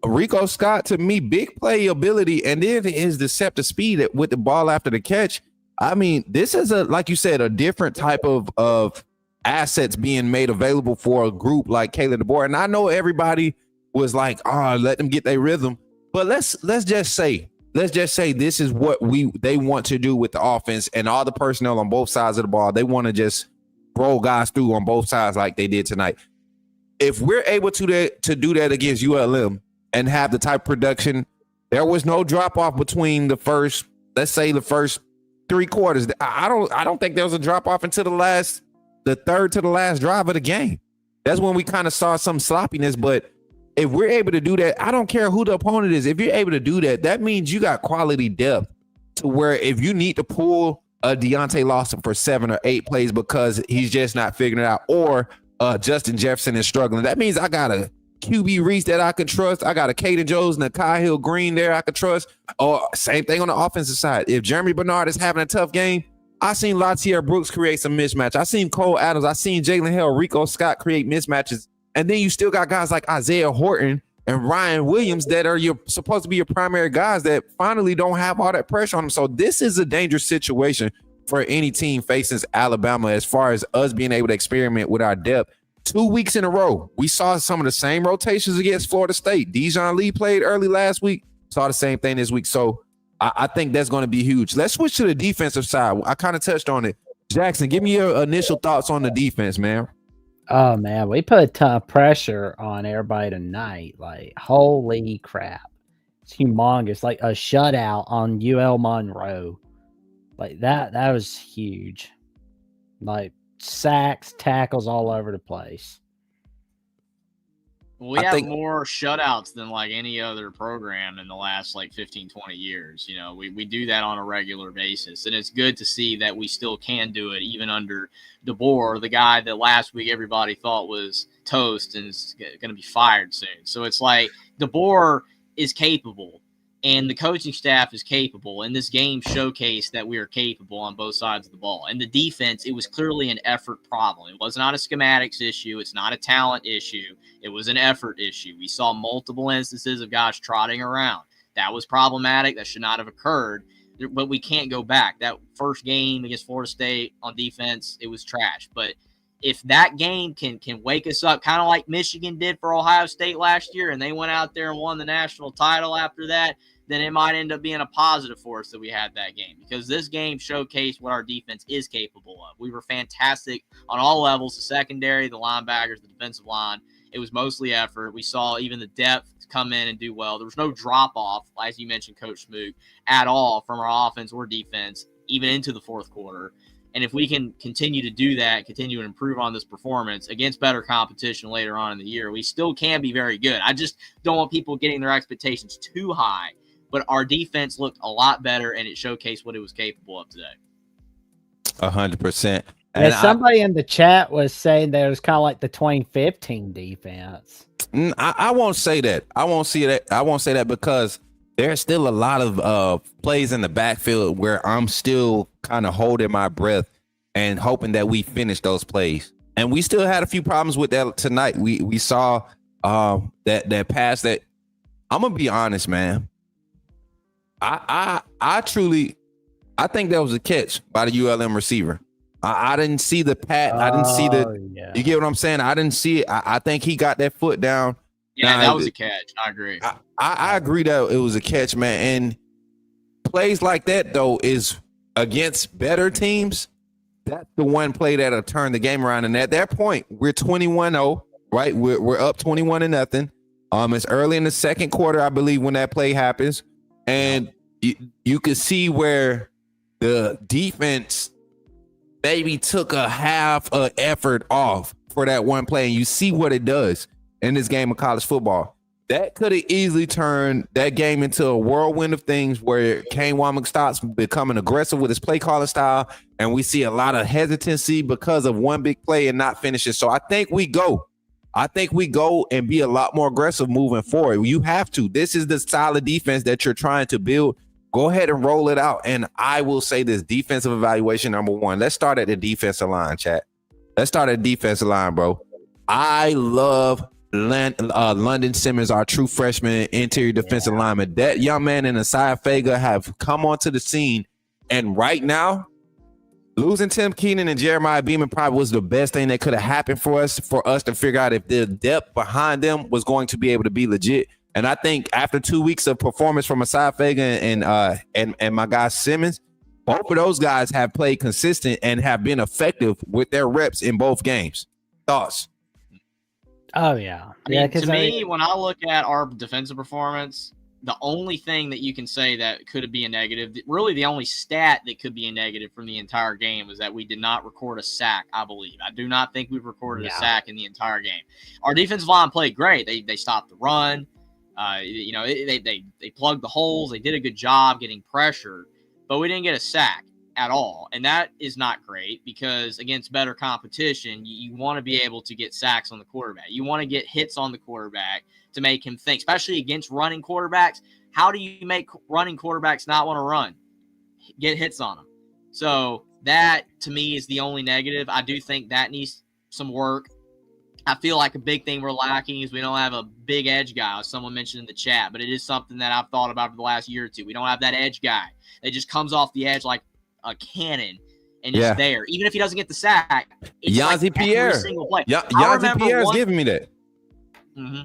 Rico Scott, to me, big playability, and then his deceptive speed with the ball after the catch. I mean, this is like you said, a different type of assets being made available for a group like Kalen DeBoer. And I know everybody was like, let them get their rhythm. But let's just say this is what they want to do with the offense and all the personnel on both sides of the ball. They want to just roll guys through on both sides like they did tonight. If we're able to do that against ULM and have the type of production, there was no drop off between the first 3 quarters. I don't think there was a drop off until the third to the last drive of the game. That's when we kind of saw some sloppiness. But if we're able to do that, I don't care who the opponent is. If you're able to do that, that means you got quality depth to where if you need to pull a Deontay Lawson for 7 or 8 plays because he's just not figuring it out, or Justin Jefferson is struggling, that means I got a QB Reese that I can trust. I got a Caden Jones and a Kyle Green there I can trust. Or same thing on the offensive side. If Jeremy Bernard is having a tough game, I seen Latier Brooks create some mismatch. I seen Cole Adams. I seen Jalen Hill, Rico Scott create mismatches. And then you still got guys like Isaiah Horton and Ryan Williams that are supposed to be your primary guys that finally don't have all that pressure on them. So this is a dangerous situation for any team facing Alabama as far as us being able to experiment with our depth. 2 weeks in a row, we saw some of the same rotations against Florida State. Dijon Lee played early last week, saw the same thing this week. So I think that's going to be huge. Let's switch to the defensive side. I kind of touched on it. Jackson, give me your initial thoughts on the defense, man. Oh, man, we put a ton of pressure on everybody tonight. Like, holy crap. It's humongous. Like a shutout on UL Monroe. Like, that was huge. Like, sacks, tackles all over the place. We have more shutouts than like any other program in the last like 15, 20 years. You know, we do that on a regular basis. And it's good to see that we still can do it even under DeBoer, the guy that last week everybody thought was toast and is going to be fired soon. So it's like DeBoer is capable and the coaching staff is capable. And this game showcased that we are capable on both sides of the ball. And the defense, it was clearly an effort problem. It was not a schematics issue. It's not a talent issue. It was an effort issue. We saw multiple instances of guys trotting around. That was problematic. That should not have occurred. But we can't go back. That first game against Florida State on defense, it was trash. But if that game can wake us up, kind of like Michigan did for Ohio State last year, and they went out there and won the national title after that, then it might end up being a positive for us that we had that game, because this game showcased what our defense is capable of. We were fantastic on all levels, the secondary, the linebackers, the defensive line. It was mostly effort. We saw even the depth come in and do well. There was no drop-off, as you mentioned, Coach Smook, at all from our offense or defense, even into the fourth quarter. And if we can continue to do that, continue to improve on this performance against better competition later on in the year, we still can be very good. I just don't want people getting their expectations too high. But our defense looked a lot better, and it showcased what it was capable of today. 100%. And somebody in the chat was saying that it was kind of like the 2015 defense. I won't say that. I won't say that because there's still a lot of plays in the backfield where I'm still kind of holding my breath and hoping that we finish those plays. And we still had a few problems with that tonight. We saw that pass that, I'm gonna be honest, man. I think that was a catch by the ULM receiver. I didn't see the pat. I didn't see you get what I'm saying? I didn't see it. I think he got that foot down. Yeah, that was a catch. I agree. I agree that it was a catch, man. And plays like that, though, is against better teams. That's the one play that'll turn the game around. And at that point, we're 21-0, right? We're up 21-0. It's early in the second quarter, I believe, when that play happens. And you can see where the defense maybe took a half of effort off for that one play. And you see what it does. in this game of college football. That could have easily turned that game into a whirlwind of things where Kane Wommack starts becoming aggressive with his play calling style, and we see a lot of hesitancy because of one big play and not finishing. So I think we go and be a lot more aggressive moving forward. You have to. This is the style of defense that you're trying to build. Go ahead and roll it out. And I will say this, defensive evaluation number one. Let's start at the defensive line, chat. Let's start at the defensive line, bro. I love London Simmons, our true freshman interior defensive lineman. That young man and Asai Fega have come onto the scene, and right now, losing Tim Keenan and Jeremiah Beeman probably was the best thing that could have happened for us to figure out if the depth behind them was going to be able to be legit. And I think after 2 weeks of performance from Asai Fega and my guy Simmons, both of those guys have played consistent and have been effective with their reps in both games. Thoughts? Oh, yeah. To me, when I look at our defensive performance, the only thing that you can say that could be a negative, really the only stat that could be a negative from the entire game was that we did not record a sack, I believe. I do not think we've recorded a sack in the entire game. Our defensive line played great. They stopped the run. They plugged the holes. They did a good job getting pressured, but we didn't get a sack at all. And that is not great because against better competition, you want to be able to get sacks on the quarterback. You want to get hits on the quarterback to make him think, especially against running quarterbacks. How do you make running quarterbacks not want to run? Get hits on them. So that, to me, is the only negative. I do think that needs some work. I feel like a big thing we're lacking is we don't have a big edge guy, as someone mentioned in the chat, but it is something that I've thought about for the last year or two. We don't have that edge guy that just comes off the edge like a cannon and is there. Even if he doesn't get the sack, it's Yazzie like Pierre. every single play. Yazzie Pierre's giving me that. Mm-hmm.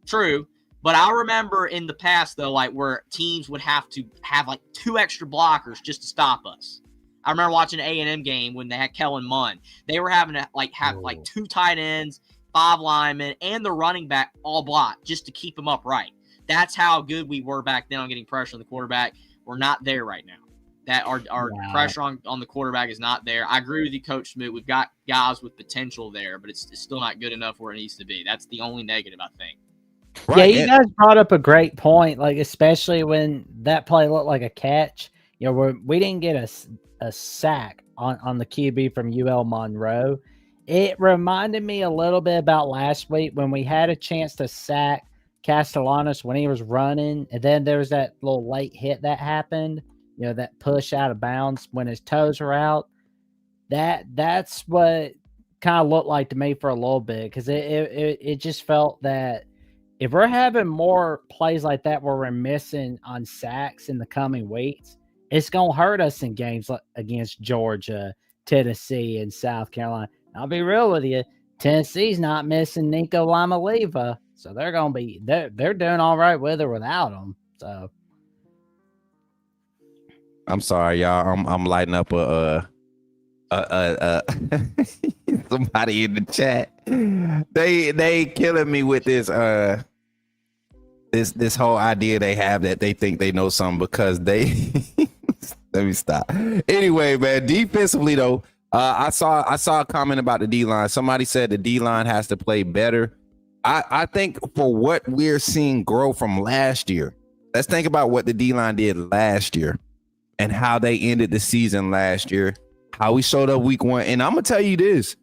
True. But I remember in the past, though, like where teams would have to have like 2 extra blockers just to stop us. I remember watching an A&M game when they had Kellen Munn. They were having to have 2 tight ends, 5 linemen, and the running back all blocked just to keep them upright. That's how good we were back then on getting pressure on the quarterback. We're not there right now. That our pressure on the quarterback is not there. I agree with you, Coach Smook. We've got guys with potential there, but it's still not good enough where it needs to be. That's the only negative, I think. Right. Yeah, you guys brought up a great point, like especially when that play looked like a catch. You know, where we didn't get a sack on the QB from UL Monroe. It reminded me a little bit about last week when we had a chance to sack Castellanos when he was running, and then there was that little late hit that happened. You know, that push out of bounds when his toes are out. That's what kind of looked like to me for a little bit, because it just felt that if we're having more plays like that where we're missing on sacks in the coming weeks, it's going to hurt us in games like against Georgia, Tennessee, and South Carolina. I'll be real with you. Tennessee's not missing Nico Lamaliva, so they're going to be they're doing all right with or without him. So I'm sorry, y'all. I'm lighting up somebody in the chat. They killing me with this this whole idea they have that they think they know something because they let me stop. Anyway, man, defensively though, I saw a comment about the D-line. Somebody said the D-line has to play better. I think for what we're seeing grow from last year, let's think about what the D-line did last year and how they ended the season last year, how we showed up week 1. And I'm going to tell you this,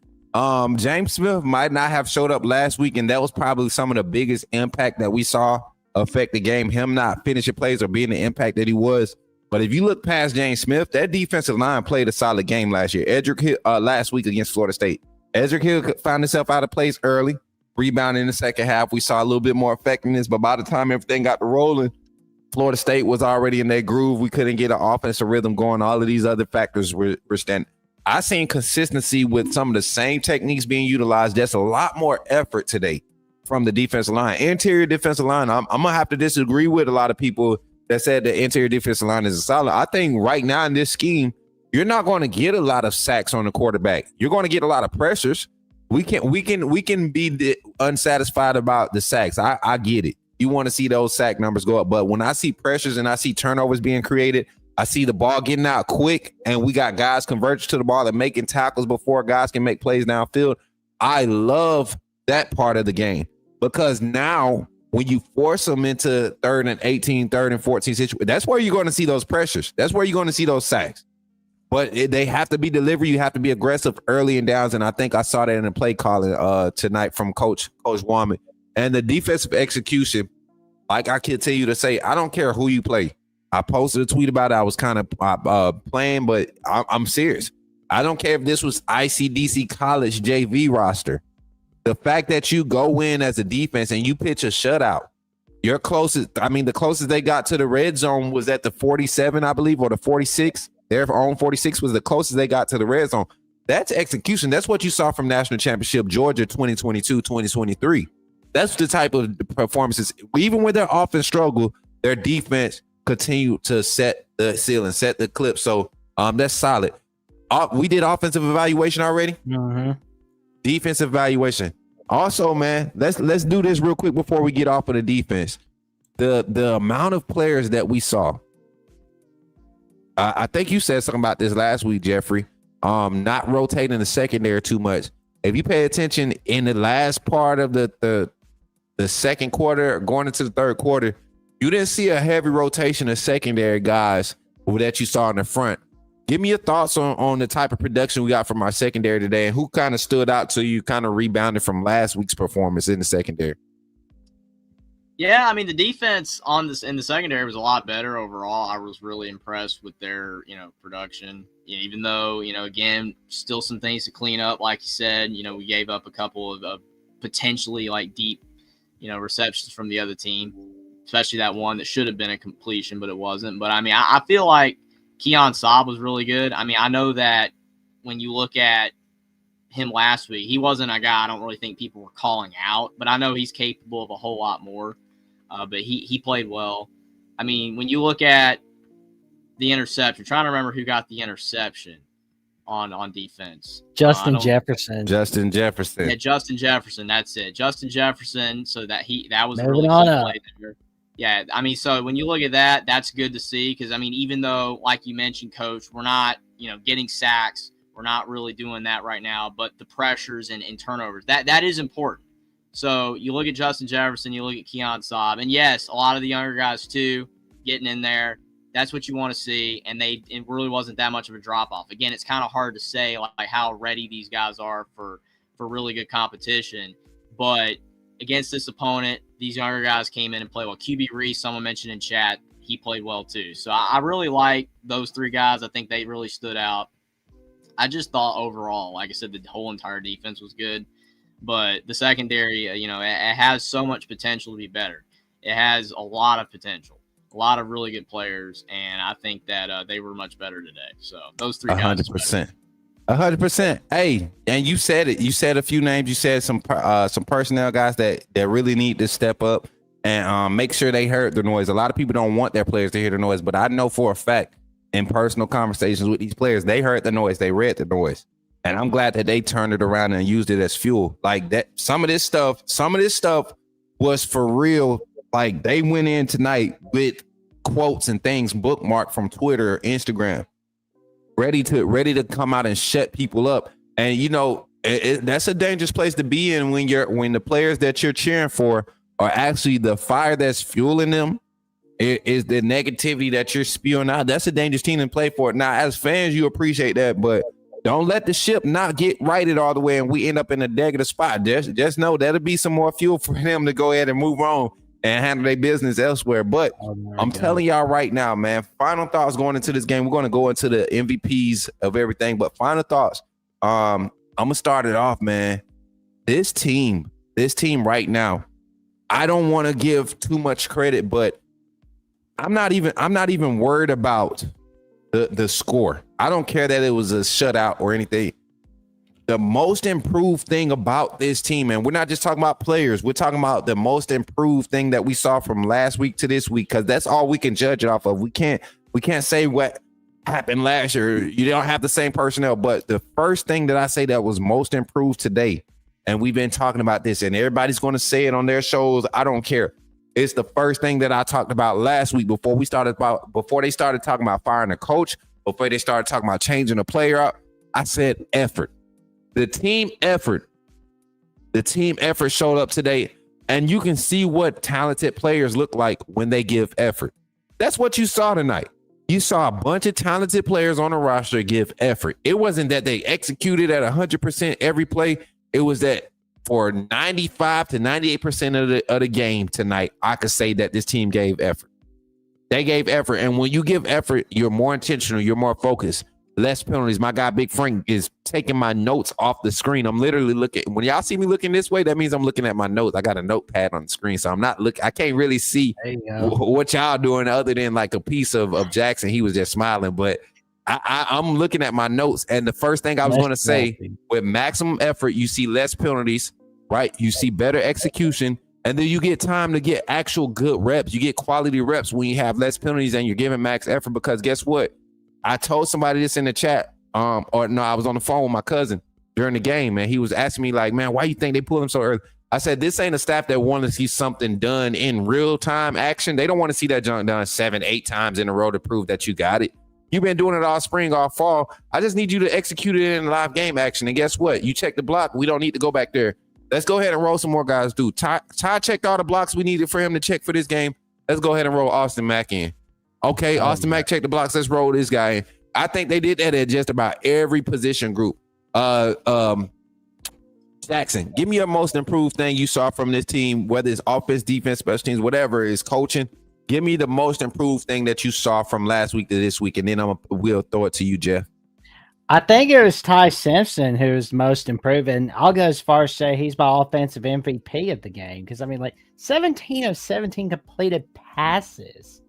James Smith might not have showed up last week, and that was probably some of the biggest impact that we saw affect the game, him not finishing plays or being the impact that he was. But if you look past James Smith, that defensive line played a solid game last year. Edric Hill, last week against Florida State. Edric Hill found himself out of place early, rebounded in the second half. We saw a little bit more effectiveness, but by the time everything got to rolling, Florida State was already in their groove. We couldn't get an offensive rhythm going. All of these other factors were standing. I seen consistency with some of the same techniques being utilized. There's a lot more effort today from the defensive line. Interior defensive line, I'm going to have to disagree with a lot of people that said the interior defensive line is a solid. I think right now in this scheme, you're not going to get a lot of sacks on the quarterback. You're going to get a lot of pressures. We can be unsatisfied about the sacks. I get it. You want to see those sack numbers go up. But when I see pressures and I see turnovers being created, I see the ball getting out quick, and we got guys converging to the ball and making tackles before guys can make plays downfield. I love that part of the game. because now when you force them into 3rd and 18, 3rd and 14 situation, that's where you're going to see those pressures. That's where you're going to see those sacks. But they have to be delivered. You have to be aggressive early in downs, and I think I saw that in the play calling tonight from Coach Womack. And the defensive execution, like I continue to say, I don't care who you play. I posted a tweet about it. I was kind of playing, but I'm serious. I don't care if this was ICDC college JV roster. The fact that you go in as a defense and you pitch a shutout, the closest they got to the red zone was at the 47, I believe, or the 46. Their own 46 was the closest they got to the red zone. That's execution. That's what you saw from National Championship Georgia 2022, 2023. That's the type of performances. Even when their offense struggled, their defense continued to set the ceiling, set the clip. So that's solid. We did offensive evaluation already. Mm-hmm. Defensive evaluation. Also, man, let's do this real quick before we get off of the defense. The amount of players that we saw. I think you said something about this last week, Jeffrey. Not rotating the secondary too much. If you pay attention in the last part of the second quarter, going into the third quarter, you didn't see a heavy rotation of secondary guys that you saw in the front. Give me your thoughts on the type of production we got from our secondary today, and who kind of stood out to you, kind of rebounded from last week's performance in the secondary. Yeah, I mean, the defense in the secondary was a lot better overall. I was really impressed with their, production. Even though, again, still some things to clean up. Like you said, we gave up a couple of potentially like deep, receptions from the other team, especially that one that should have been a completion, but it wasn't. But I mean, I feel like Keon Saab was really good. I mean, I know that when you look at him last week, he wasn't a guy I don't really think people were calling out, but I know he's capable of a whole lot more. But he played well. I mean, when you look at the interception, trying to remember who got the interception on defense. Justin Jefferson. Justin Jefferson. Yeah, Justin Jefferson. That's it. Justin Jefferson. So that was a Moving really on key up. play there. Yeah, I mean, so when you look at that, that's good to see because, I mean, even though, like you mentioned, Coach, we're not, getting sacks. We're not really doing that right now. But the pressures and turnovers, that is important. So you look at Justin Jefferson, you look at Keon Saab, and yes, a lot of the younger guys too getting in there. That's what you want to see, and it really wasn't that much of a drop off. Again, it's kind of hard to say like how ready these guys are for really good competition, but against this opponent, these younger guys came in and played well. QB Reese, someone mentioned in chat, he played well too. So I really like those three guys. I think they really stood out. I just thought overall, like I said, the whole entire defense was good. But the secondary, it has so much potential to be better. It has a lot of potential, a lot of really good players, and I think that they were much better today. So those three guys. 100%. 100%. Hey, and you said it. You said a few names. You said some personnel guys that really need to step up and make sure they heard the noise. A lot of people don't want their players to hear the noise, but I know for a fact in personal conversations with these players, they heard the noise. They read the noise. And I'm glad that they turned it around and used it as fuel. Like that, some of this stuff was for real. Like they went in tonight with quotes and things bookmarked from Twitter or Instagram, ready to come out and shut people up. And that's a dangerous place to be in when the players that you're cheering for are actually the fire that's fueling them. It is the negativity that you're spewing out. That's a dangerous team to play for. Now, as fans, you appreciate that, but don't let the ship not get righted all the way and we end up in a negative spot. Just know that'll be some more fuel for them to go ahead and move on and handle their business elsewhere. But I'm telling y'all right now, man, final thoughts going into this game. We're going to go into the MVPs of everything, but final thoughts. I'm going to start it off, man. This team right now, I don't want to give too much credit, but I'm not even worried about the score. I don't care that it was a shutout or anything. The most improved thing about this team, and we're not just talking about players, we're talking about the most improved thing that we saw from last week to this week, because that's all we can judge it off of. We can't say what happened last year. You don't have the same personnel, but the first thing that I say that was most improved today, and we've been talking about this, and everybody's going to say it on their shows. I don't care. It's the first thing that I talked about last week before they started talking about firing a coach, before they started talking about changing a player up. I said effort. The team effort showed up today. and you can see what talented players look like when they give effort. That's what you saw tonight. You saw a bunch of talented players on the roster give effort. It wasn't that they executed at 100% every play. It was that for 95 to 98% of the game tonight, I could say that this team gave effort. They gave effort. And when you give effort, you're more intentional. You're more focused. Less penalties. My guy, Big Frank, is taking my notes off the screen. I'm literally looking. When y'all see me looking this way, that means I'm looking at my notes. I got a notepad on the screen, so I'm not looking. I can't really see what y'all doing other than like a piece of Jackson. He was just smiling, but I'm looking at my notes. And the first thing I was going to say, with maximum effort, you see less penalties, right? You see better execution. And then you get time to get actual good reps. You get quality reps when you have less penalties and you're giving max effort, because guess what? I told somebody this in the chat, I was on the phone with my cousin during the game, and he was asking me like, man, why you think they pull him so early? I said, this ain't a staff that want to see something done in real time action. They don't want to see that junk done 7-8 times in a row to prove that you got it. You've been doing it all spring, all fall. I just need you to execute it in live game action. And guess what? You check the block. We don't need to go back there. Let's go ahead and roll some more guys, dude. Ty checked all the blocks we needed for him to check for this game. Let's go ahead and roll Austin Mack in. Okay, Austin Mack checked the blocks. Let's roll this guy in. I think they did that at just about every position group. Jackson, give me your most improved thing you saw from this team, whether it's offense, defense, special teams, whatever it is, coaching. Give me the most improved thing that you saw from last week to this week, and then we'll throw it to you, Jeff. I think it was Ty Simpson who's most improved, and I'll go as far as say he's my offensive MVP of the game, because, I mean, like 17 of 17 completed passes.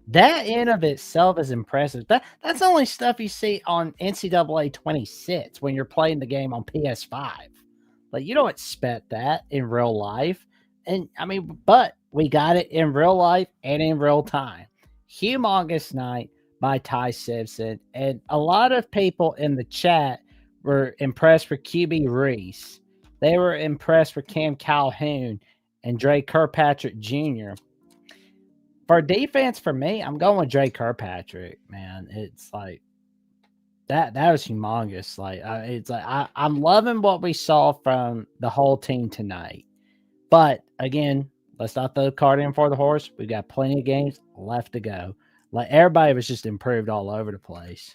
That in of itself is impressive. That's only stuff you see on NCAA 26 when you're playing the game on PS5. Like, you don't expect that in real life. And I mean, but we got it in real life and in real time. Humongous night by Ty Simpson. And a lot of people in the chat were impressed with QB Reese. They were impressed with Cam Calhoun and Dre Kirkpatrick Jr. For defense, for me, I'm going with Dre Kirkpatrick, man. It's like that was humongous. Like, it's like I'm loving what we saw from the whole team tonight. But again, let's not throw the cart in for the horse. We've got plenty of games left to go. Like, everybody was just improved all over the place.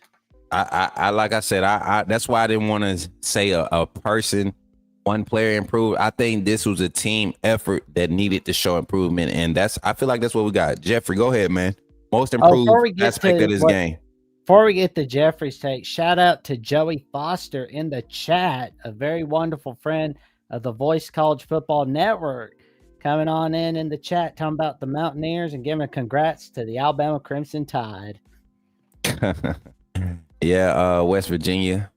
I like I said, I that's why I didn't want to say a person, one player improved. I think this was a team effort that needed to show improvement, and I feel like that's what we got. Jeffrey, go ahead, man. Most improved aspect of this game. Before we get to Jeffrey's take, shout out to Joey Foster in the chat, a very wonderful friend of the Voice College Football Network, coming on in the chat, talking about the Mountaineers and giving a congrats to the Alabama Crimson Tide. Yeah, West Virginia.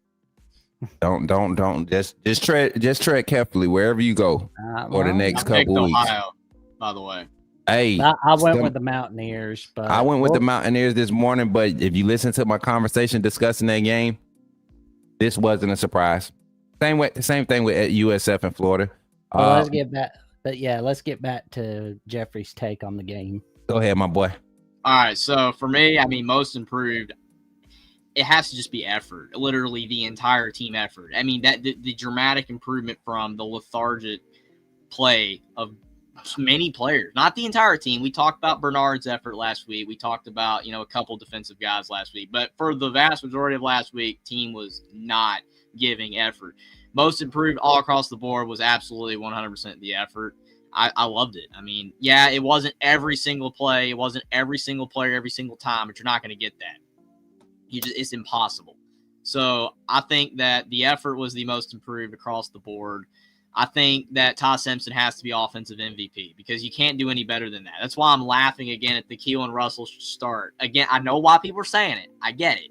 Don't just tread carefully wherever you go for the next couple weeks. Ohio, by the way. Hey, I went with the Mountaineers, but I went with the Mountaineers this morning. But if you listen to my conversation discussing that game, this wasn't a surprise. Same thing with USF in Florida. Well, let's get back. But yeah, let's get back to Jeffrey's take on the game. Go ahead, my boy. All right, so for me, I mean, most improved, it has to just be effort, literally the entire team effort. I mean, that the dramatic improvement from the lethargic play of many players, not the entire team. We talked about Bernard's effort last week. We talked about, a couple defensive guys last week. But for the vast majority of last week, team was not giving effort. Most improved all across the board was absolutely 100% the effort. I loved it. I mean, yeah, it wasn't every single play. It wasn't every single player every single time, but you're not going to get that. It's impossible. So I think that the effort was the most improved across the board. I think that Ty Simpson has to be offensive MVP because you can't do any better than that. That's why I'm laughing again at the Keelan Russell start. Again, I know why people are saying it. I get it.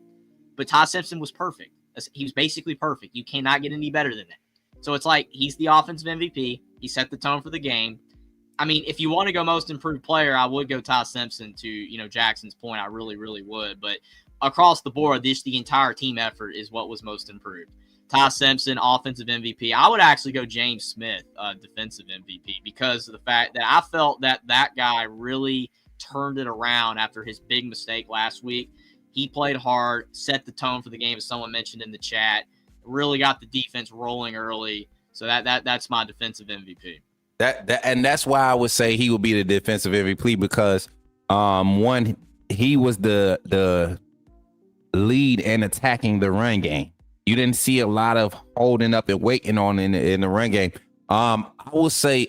But Ty Simpson was perfect. He was basically perfect. You cannot get any better than that. So it's like he's the offensive MVP. He set the tone for the game. I mean, if you want to go most improved player, I would go Ty Simpson to, Jackson's point. I really, really would. But across the board, the entire team effort is what was most improved. Ty Simpson, offensive MVP. I would actually go James Smith, defensive MVP, because of the fact that I felt that guy really turned it around after his big mistake last week. He played hard, set the tone for the game, as someone mentioned in the chat. Really got the defense rolling early. So that's my defensive MVP. And that's why I would say he would be the defensive MVP because one, he was the lead in attacking the run game. You didn't see a lot of holding up and waiting on in the run game. I will say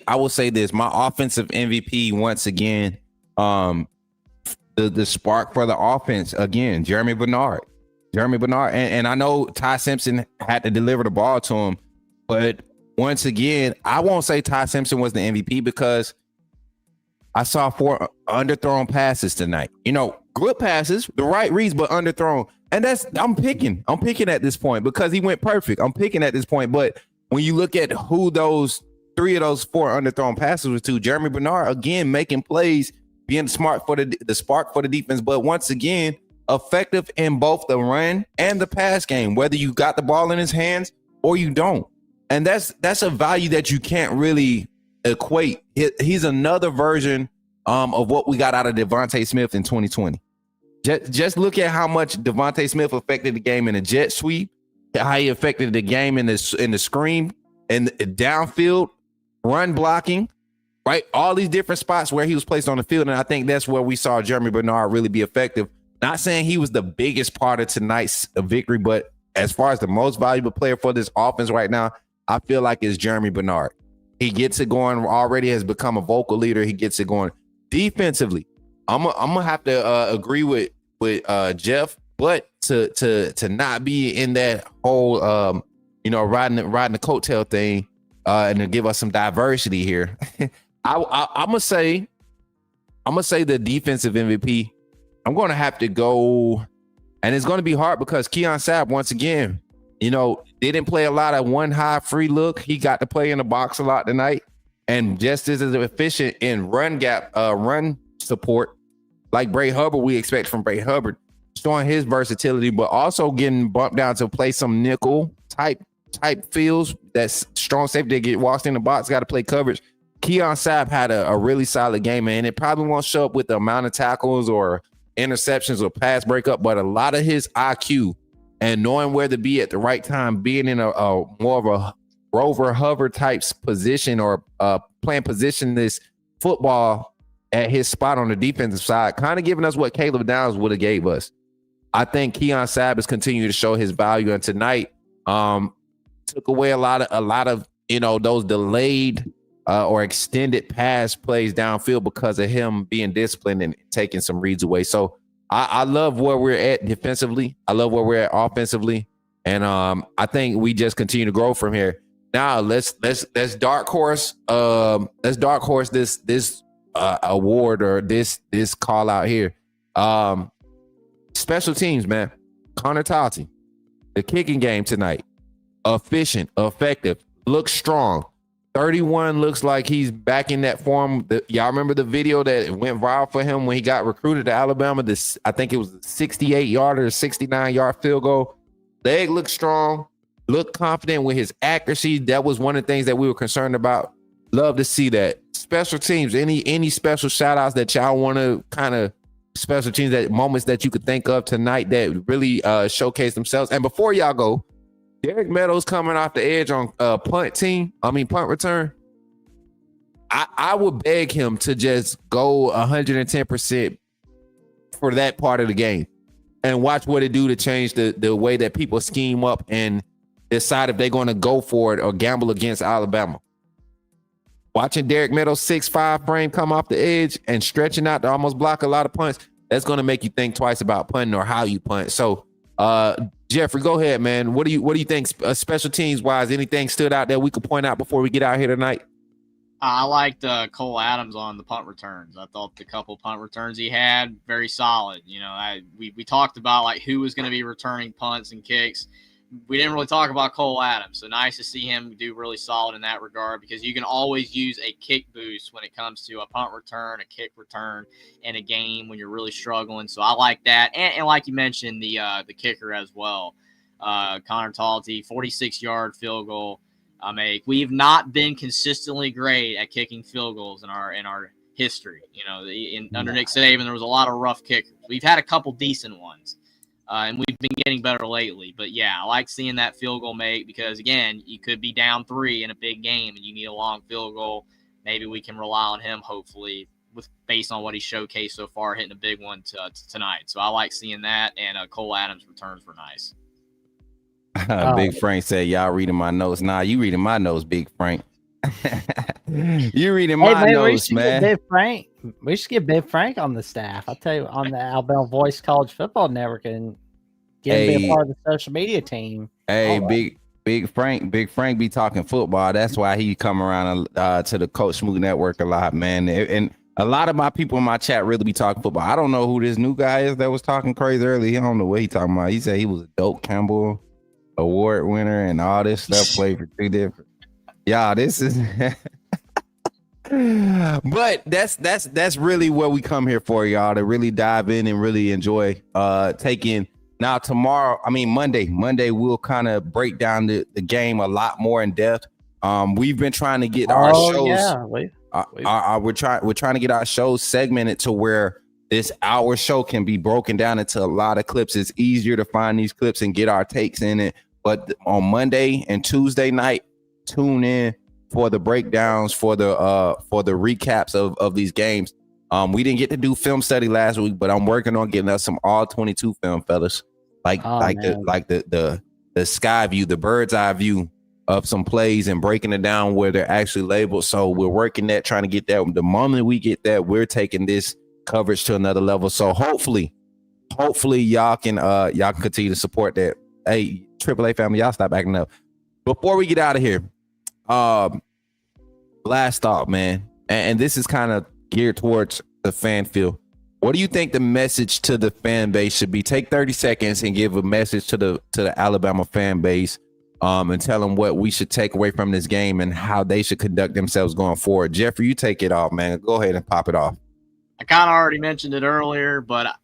this: my offensive MVP once again, the spark for the offense again, Jeremy Bernard, and I know Ty Simpson had to deliver the ball to him, but once again, I won't say Ty Simpson was the MVP because I saw 4 underthrown passes tonight. Good passes, the right reads, but underthrown. And I'm picking at this point because he went perfect. I'm picking at this point. But when you look at who those 3 of those 4 underthrown passes were to, Jeremy Bernard, again, making plays, being smart for the spark for the defense. But once again, effective in both the run and the pass game, whether you got the ball in his hands or you don't. And that's a value that you can't really equate. He's another version of what we got out of Devontae Smith in 2020. Just look at how much Devontae Smith affected the game in the jet sweep, how he affected the game in the screen and downfield, run blocking, right? All these different spots where he was placed on the field. And I think that's where we saw Jeremy Bernard really be effective. Not saying he was the biggest part of tonight's victory, but as far as the most valuable player for this offense right now, I feel like it's Jeremy Bernard. He gets it going, already has become a vocal leader. He gets it going defensively. I'm gonna have to agree with Jeff, but to not be in that whole riding the coattail thing and to give us some diversity here, I'm gonna say the defensive MVP. I'm gonna have to go, and it's gonna be hard because Keon Sapp once again, didn't play a lot of one high free look. He got to play in the box a lot tonight, and just as efficient in run support like Bray Hubbard we expect from Bray Hubbard, showing his versatility, but also getting bumped down to play some nickel type fields. That's strong safety. They get walked in the box, got to play coverage. Keon Sapp had a really solid game, and it probably won't show up with the amount of tackles or interceptions or pass breakup, but a lot of his IQ and knowing where to be at the right time, being in a more of a rover hover type position or playing positionless football at his spot on the defensive side, kind of giving us what Caleb Downs would have gave us. I think Keon Sapp has continued to show his value, and tonight took away a lot of those delayed or extended pass plays downfield because of him being disciplined and taking some reads away. So I love where we're at defensively. I love where we're at offensively, and I think we just continue to grow from here. Now let's dark horse this award or this call out here. Special teams, man. Connor Talty, the kicking game tonight, efficient, effective, looks strong. 31 looks like he's back in that form. Y'all remember the video that went viral for him when he got recruited to Alabama? I think it was a 68-yard or 69-yard field goal. Leg looks strong, look confident with his accuracy. That was one of the things that we were concerned about. Love to see that. Special teams, any special shout outs that y'all want to kind of special teams, that moments that you could think of tonight that really showcase themselves? And before y'all go, Derek Meadows coming off the edge on punt return. I would beg him to just go 110% for that part of the game and watch what it do to change the way that people scheme up and decide if they're going to go for it or gamble against Alabama. Watching Derek Meadows 6'5" frame come off the edge and stretching out to almost block a lot of punts, that's going to make you think twice about punting or how you punt. So Jeffrey, go ahead, man. What do you think special teams wise? Anything stood out that we could point out before we get out here tonight? I liked Cole Adams on the punt returns. I thought the couple punt returns he had, very solid. We talked about like who was going to be returning punts and kicks. We didn't really talk about Cole Adams, so nice to see him do really solid in that regard, because you can always use a kick boost when it comes to a punt return, a kick return in a game when you're really struggling. So I like that, and like you mentioned, the kicker as well. Connor Talty, 46-yard field goal make. We've not been consistently great at kicking field goals in our history. Under Nick Saban, there was a lot of rough kickers. We've had a couple decent ones. And we've been getting better lately. But, yeah, I like seeing that field goal make because, again, you could be down 3 in a big game and you need a long field goal. maybe we can rely on him, hopefully, based on what he showcased so far, hitting a big one tonight. So I like seeing that, and Cole Adams' returns were nice. Big Frank said, y'all reading my notes. Nah, you reading my notes, Big Frank. You reading my notes, man. Big Frank. We should get Big Frank on the staff. I'll tell you, on the Alabama Voice College Football Network, and get him to be a part of the social media team. Hey, Big Frank be talking football. That's why he come around to the Coach Smook Network a lot, man. And a lot of my people in my chat really be talking football. I don't know who this new guy is that was talking crazy earlier. I don't know what he talking about. He said he was a Doak Campbell award winner and all this stuff. Played for 2 different. Y'all, this is. But that's really what we come here for, y'all, to really dive in and really enjoy taking. Now Monday we'll kind of break down the game a lot more in depth. We've been trying to get our shows. Yeah. We're trying to get our shows segmented to where this hour show can be broken down into a lot of clips. It's easier to find these clips and get our takes in it. But on Monday and Tuesday night, tune in for the breakdowns, for the recaps of these games. We didn't get to do film study last week, but I'm working on getting us some all 22 film, fellas. The sky view, the bird's eye view of some plays and breaking it down where they're actually labeled. So we're working that, trying to get that. The moment we get that, we're taking this coverage to another level. So hopefully y'all can continue to support that. Hey, AAA family, y'all stop acting up. Before we get out of here, last thought, man, and this is kind of geared towards the fan field. What do you think the message to the fan base should be? Take 30 seconds and give a message to the Alabama fan base, and tell them what we should take away from this game and how they should conduct themselves going forward. Jeffrey, you take it off, man. Go ahead and pop it off. I kind of already mentioned it earlier, but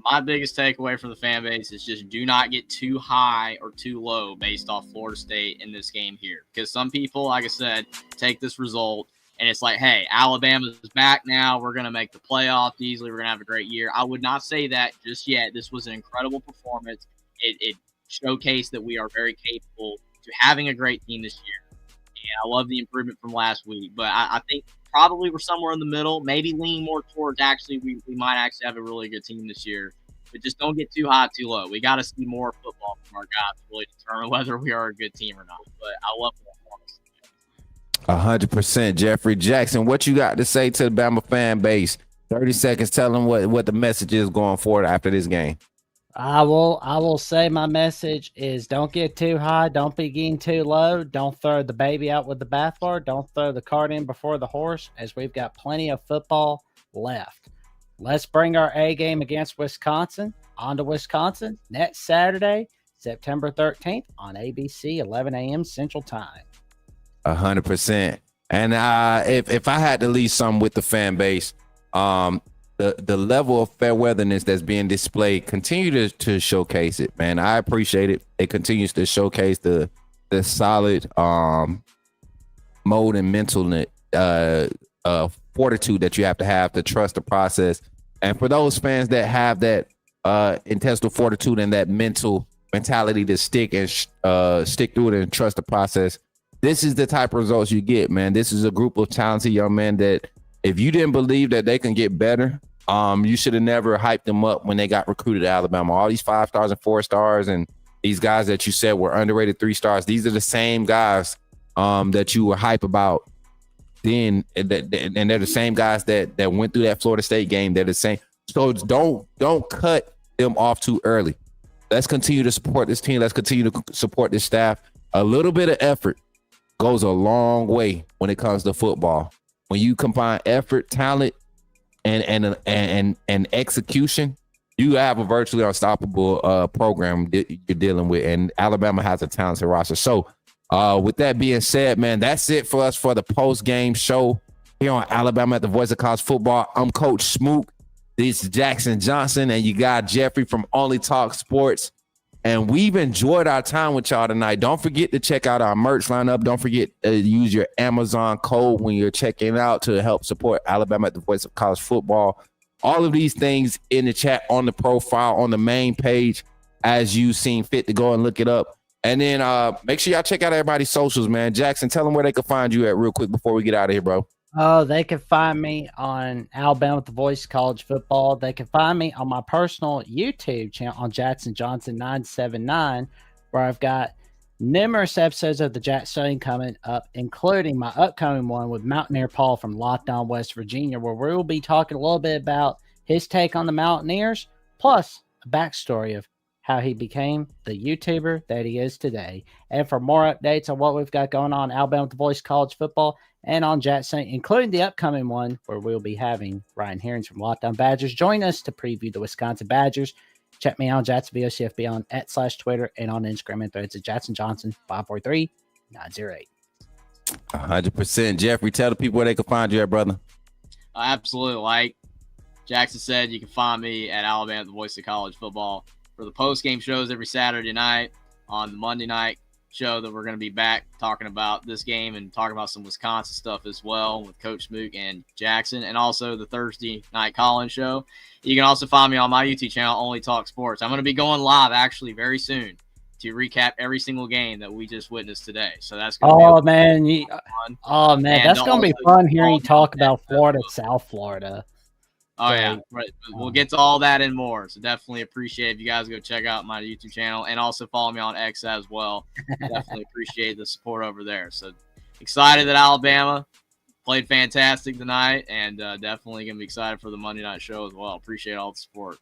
my biggest takeaway from the fan base is just do not get too high or too low based off Florida State in this game here. Because some people, like I said, take this result and it's like, hey, Alabama's back now. We're going to make the playoffs easily. We're going to have a great year. I would not say that just yet. This was an incredible performance. It showcased that we are very capable to having a great team this year. And I love the improvement from last week. But I think probably we're somewhere in the middle, maybe leaning more towards actually we might actually have a really good team this year. But just don't get too high, too low. We got to see more football from our guys to really determine whether we are a good team or not. But I love the performance. 100%. Jeffrey Jackson, what you got to say to the Bama fan base? 30 seconds. Tell them what the message is going forward after this game. I will say my message is don't get too high. Don't be getting too low. Don't throw the baby out with the bathwater. Don't throw the cart in before the horse, as we've got plenty of football left. Let's bring our A game against Wisconsin on to Wisconsin next Saturday, September 13th on ABC, 11 a.m. Central Time. 100%. And if I had to leave something with the fan base, the level of fair weatherness that's being displayed, continue to showcase it, man. I appreciate it. It continues to showcase the solid mode and mental fortitude that you have to trust the process. And for those fans that have that intestinal fortitude and that mentality to stick through it and trust the process, this is the type of results you get, man. This is a group of talented young men that if you didn't believe that they can get better, you should have never hyped them up when they got recruited to Alabama. All these 5 stars and 4 stars and these guys that you said were underrated 3 stars, these are the same guys that you were hype about then, and they're the same guys that went through that Florida State game. They're the same. So don't cut them off too early. Let's continue to support this team. Let's continue to support this staff. A little bit of effort goes a long way when it comes to football. When you combine effort, talent, and execution, you have a virtually unstoppable program that you're dealing with. And Alabama has a talented roster. So with that being said, man, that's it for us for the post-game show here on Alabama at the Voice of College Football. I'm Coach Smook. This is Jackson Johnson, and you got Jeffrey from Only Talk Sports. And we've enjoyed our time with y'all tonight. Don't forget to check out our merch lineup. Don't forget to use your Amazon code when you're checking out to help support Alabama at the Voice of College Football. All of these things in the chat, on the profile, on the main page, as you seem fit to go and look it up. And then make sure y'all check out everybody's socials, man. Jackson, tell them where they can find you at real quick before we get out of here, bro. Oh, they can find me on Alabama with the Voice College Football. They can find me on my personal YouTube channel on Jackson Johnson 979, where I've got numerous episodes of the Jackson coming up, including my upcoming one with Mountaineer Paul from Lockdown, West Virginia, where we will be talking a little bit about his take on the Mountaineers, plus a backstory of how he became the YouTuber that he is today. And for more updates on what we've got going on Alabama with the Voice College Football and on Jackson, including the upcoming one where we'll be having Ryan Herons from Lockdown Badgers join us to preview the Wisconsin Badgers. Check me out on Jackson VOCFB on @/Twitter and on Instagram and threads at Jackson Johnson 543-908. 100%. Jeffrey, tell the people where they can find you at, brother. Absolutely. Like Jackson said, you can find me at Alabama, the Voice of College Football, for the post-game shows every Saturday night. On the Monday night show that we're going to be back talking about this game and talking about some Wisconsin stuff as well with Coach Smook and Jackson, and also the Thursday night call-in show. You can also find me on my YouTube channel, Only Talk Sports. I'm going to be going live actually very soon to recap every single game that we just witnessed today. So that's going to be fun. That's going to be fun hearing you talk about Florida, South Florida. Oh, yeah. Right. We'll get to all that and more. So definitely appreciate if you guys go check out my YouTube channel and also follow me on X as well. Definitely appreciate the support over there. So excited that Alabama played fantastic tonight, and definitely going to be excited for the Monday night show as well. Appreciate all the support.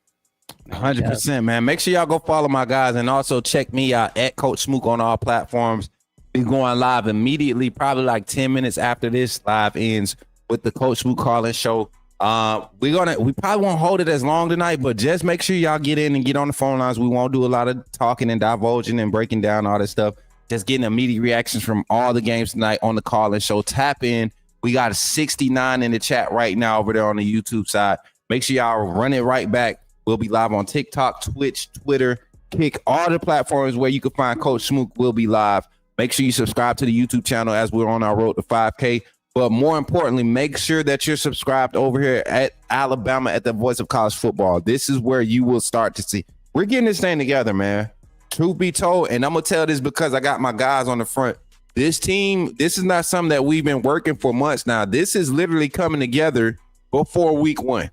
100%, man. Make sure y'all go follow my guys and also check me out at Coach Smook on all platforms. Be going live immediately, probably like 10 minutes after this live ends with the Coach Smook call-in show. We probably won't hold it as long tonight, but just make sure y'all get in and get on the phone lines. We won't do a lot of talking and divulging and breaking down all this stuff. Just getting immediate reactions from all the games tonight on the call-in show. Tap in. We got 69 in the chat right now over there on the YouTube side. Make sure y'all run it right back. We'll be live on TikTok, Twitch, Twitter, Kick, all the platforms where you can find Coach Smook will be live. Make sure you subscribe to the YouTube channel as we're on our road to 5K. But more importantly, make sure that you're subscribed over here at Alabama at the Voice of College Football. This is where you will start to see. We're getting this thing together, man. Truth be told, and I'm going to tell this because I got my guys on the front. This team, this is not something that we've been working for months now. This is literally coming together before week one.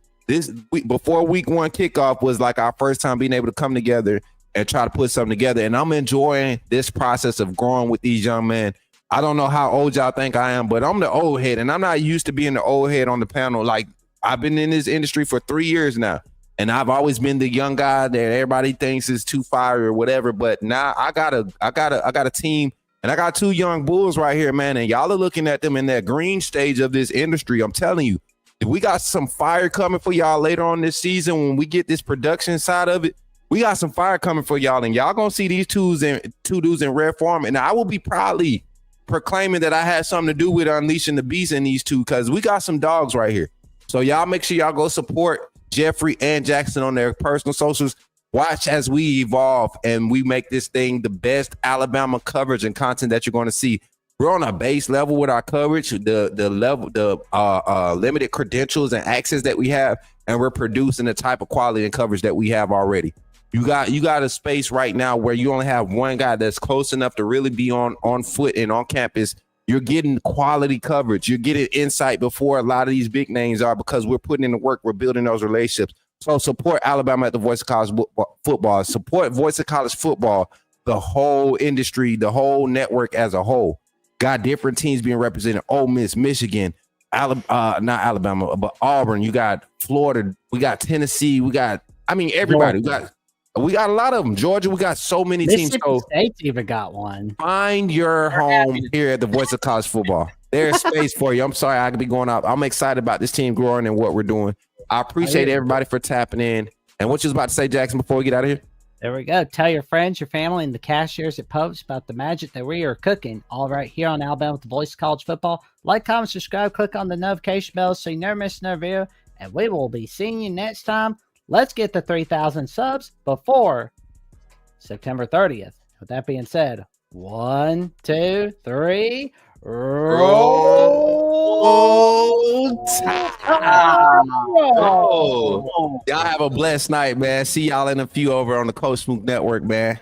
Before week one kickoff was like our first time being able to come together and try to put something together. And I'm enjoying this process of growing with these young men. I don't know how old y'all think I am, but I'm the old head, and I'm not used to being the old head on the panel. Like, I've been in this industry for 3 years now, and I've always been the young guy that everybody thinks is too fiery or whatever. But now I got a team, and I got two young bulls right here, man. And y'all are looking at them in that green stage of this industry. I'm telling you, if we got some fire coming for y'all later on this season when we get this production side of it. We got some fire coming for y'all, and y'all gonna see these two dudes in rare form, and I will be proudly proclaiming that I had something to do with unleashing the beast in these two, because we got some dogs right here. So y'all make sure y'all go support Jeffrey and Jackson on their personal socials. Watch as we evolve and we make this thing the best Alabama coverage and content that you're going to see. We're on a base level with our coverage, the limited credentials and access that we have, and we're producing the type of quality and coverage that we have already. You got a space right now where you only have one guy that's close enough to really be on foot and on campus. You're getting quality coverage. You're getting insight before a lot of these big names are, because we're putting in the work. We're building those relationships. So support Alabama at the Voice of College Football. Support Voice of College Football, the whole industry, the whole network as a whole. Got different teams being represented. Ole Miss, Michigan, not Alabama, but Auburn. You got Florida. We got Tennessee. We got, everybody. We got a lot of them. Georgia, we got so many teams. So State's even got one. Find your home here at the Voice of College Football. There's space for you. I'm sorry I could be going out. I'm excited about this team growing and what we're doing. I appreciate everybody for tapping in. And what you was about to say, Jackson, before we get out of here? There we go. Tell your friends, your family, and the cashiers at Post about the magic that we are cooking all right here on Alabama with the Voice of College Football. Like, comment, subscribe, click on the notification bell so you never miss another video. And we will be seeing you next time. Let's get to 3,000 subs before September 30th. With that being said, 1, 2, 3, roll Tide. Y'all have a blessed night, man. See y'all in a few over on the Coach Smook Network, man.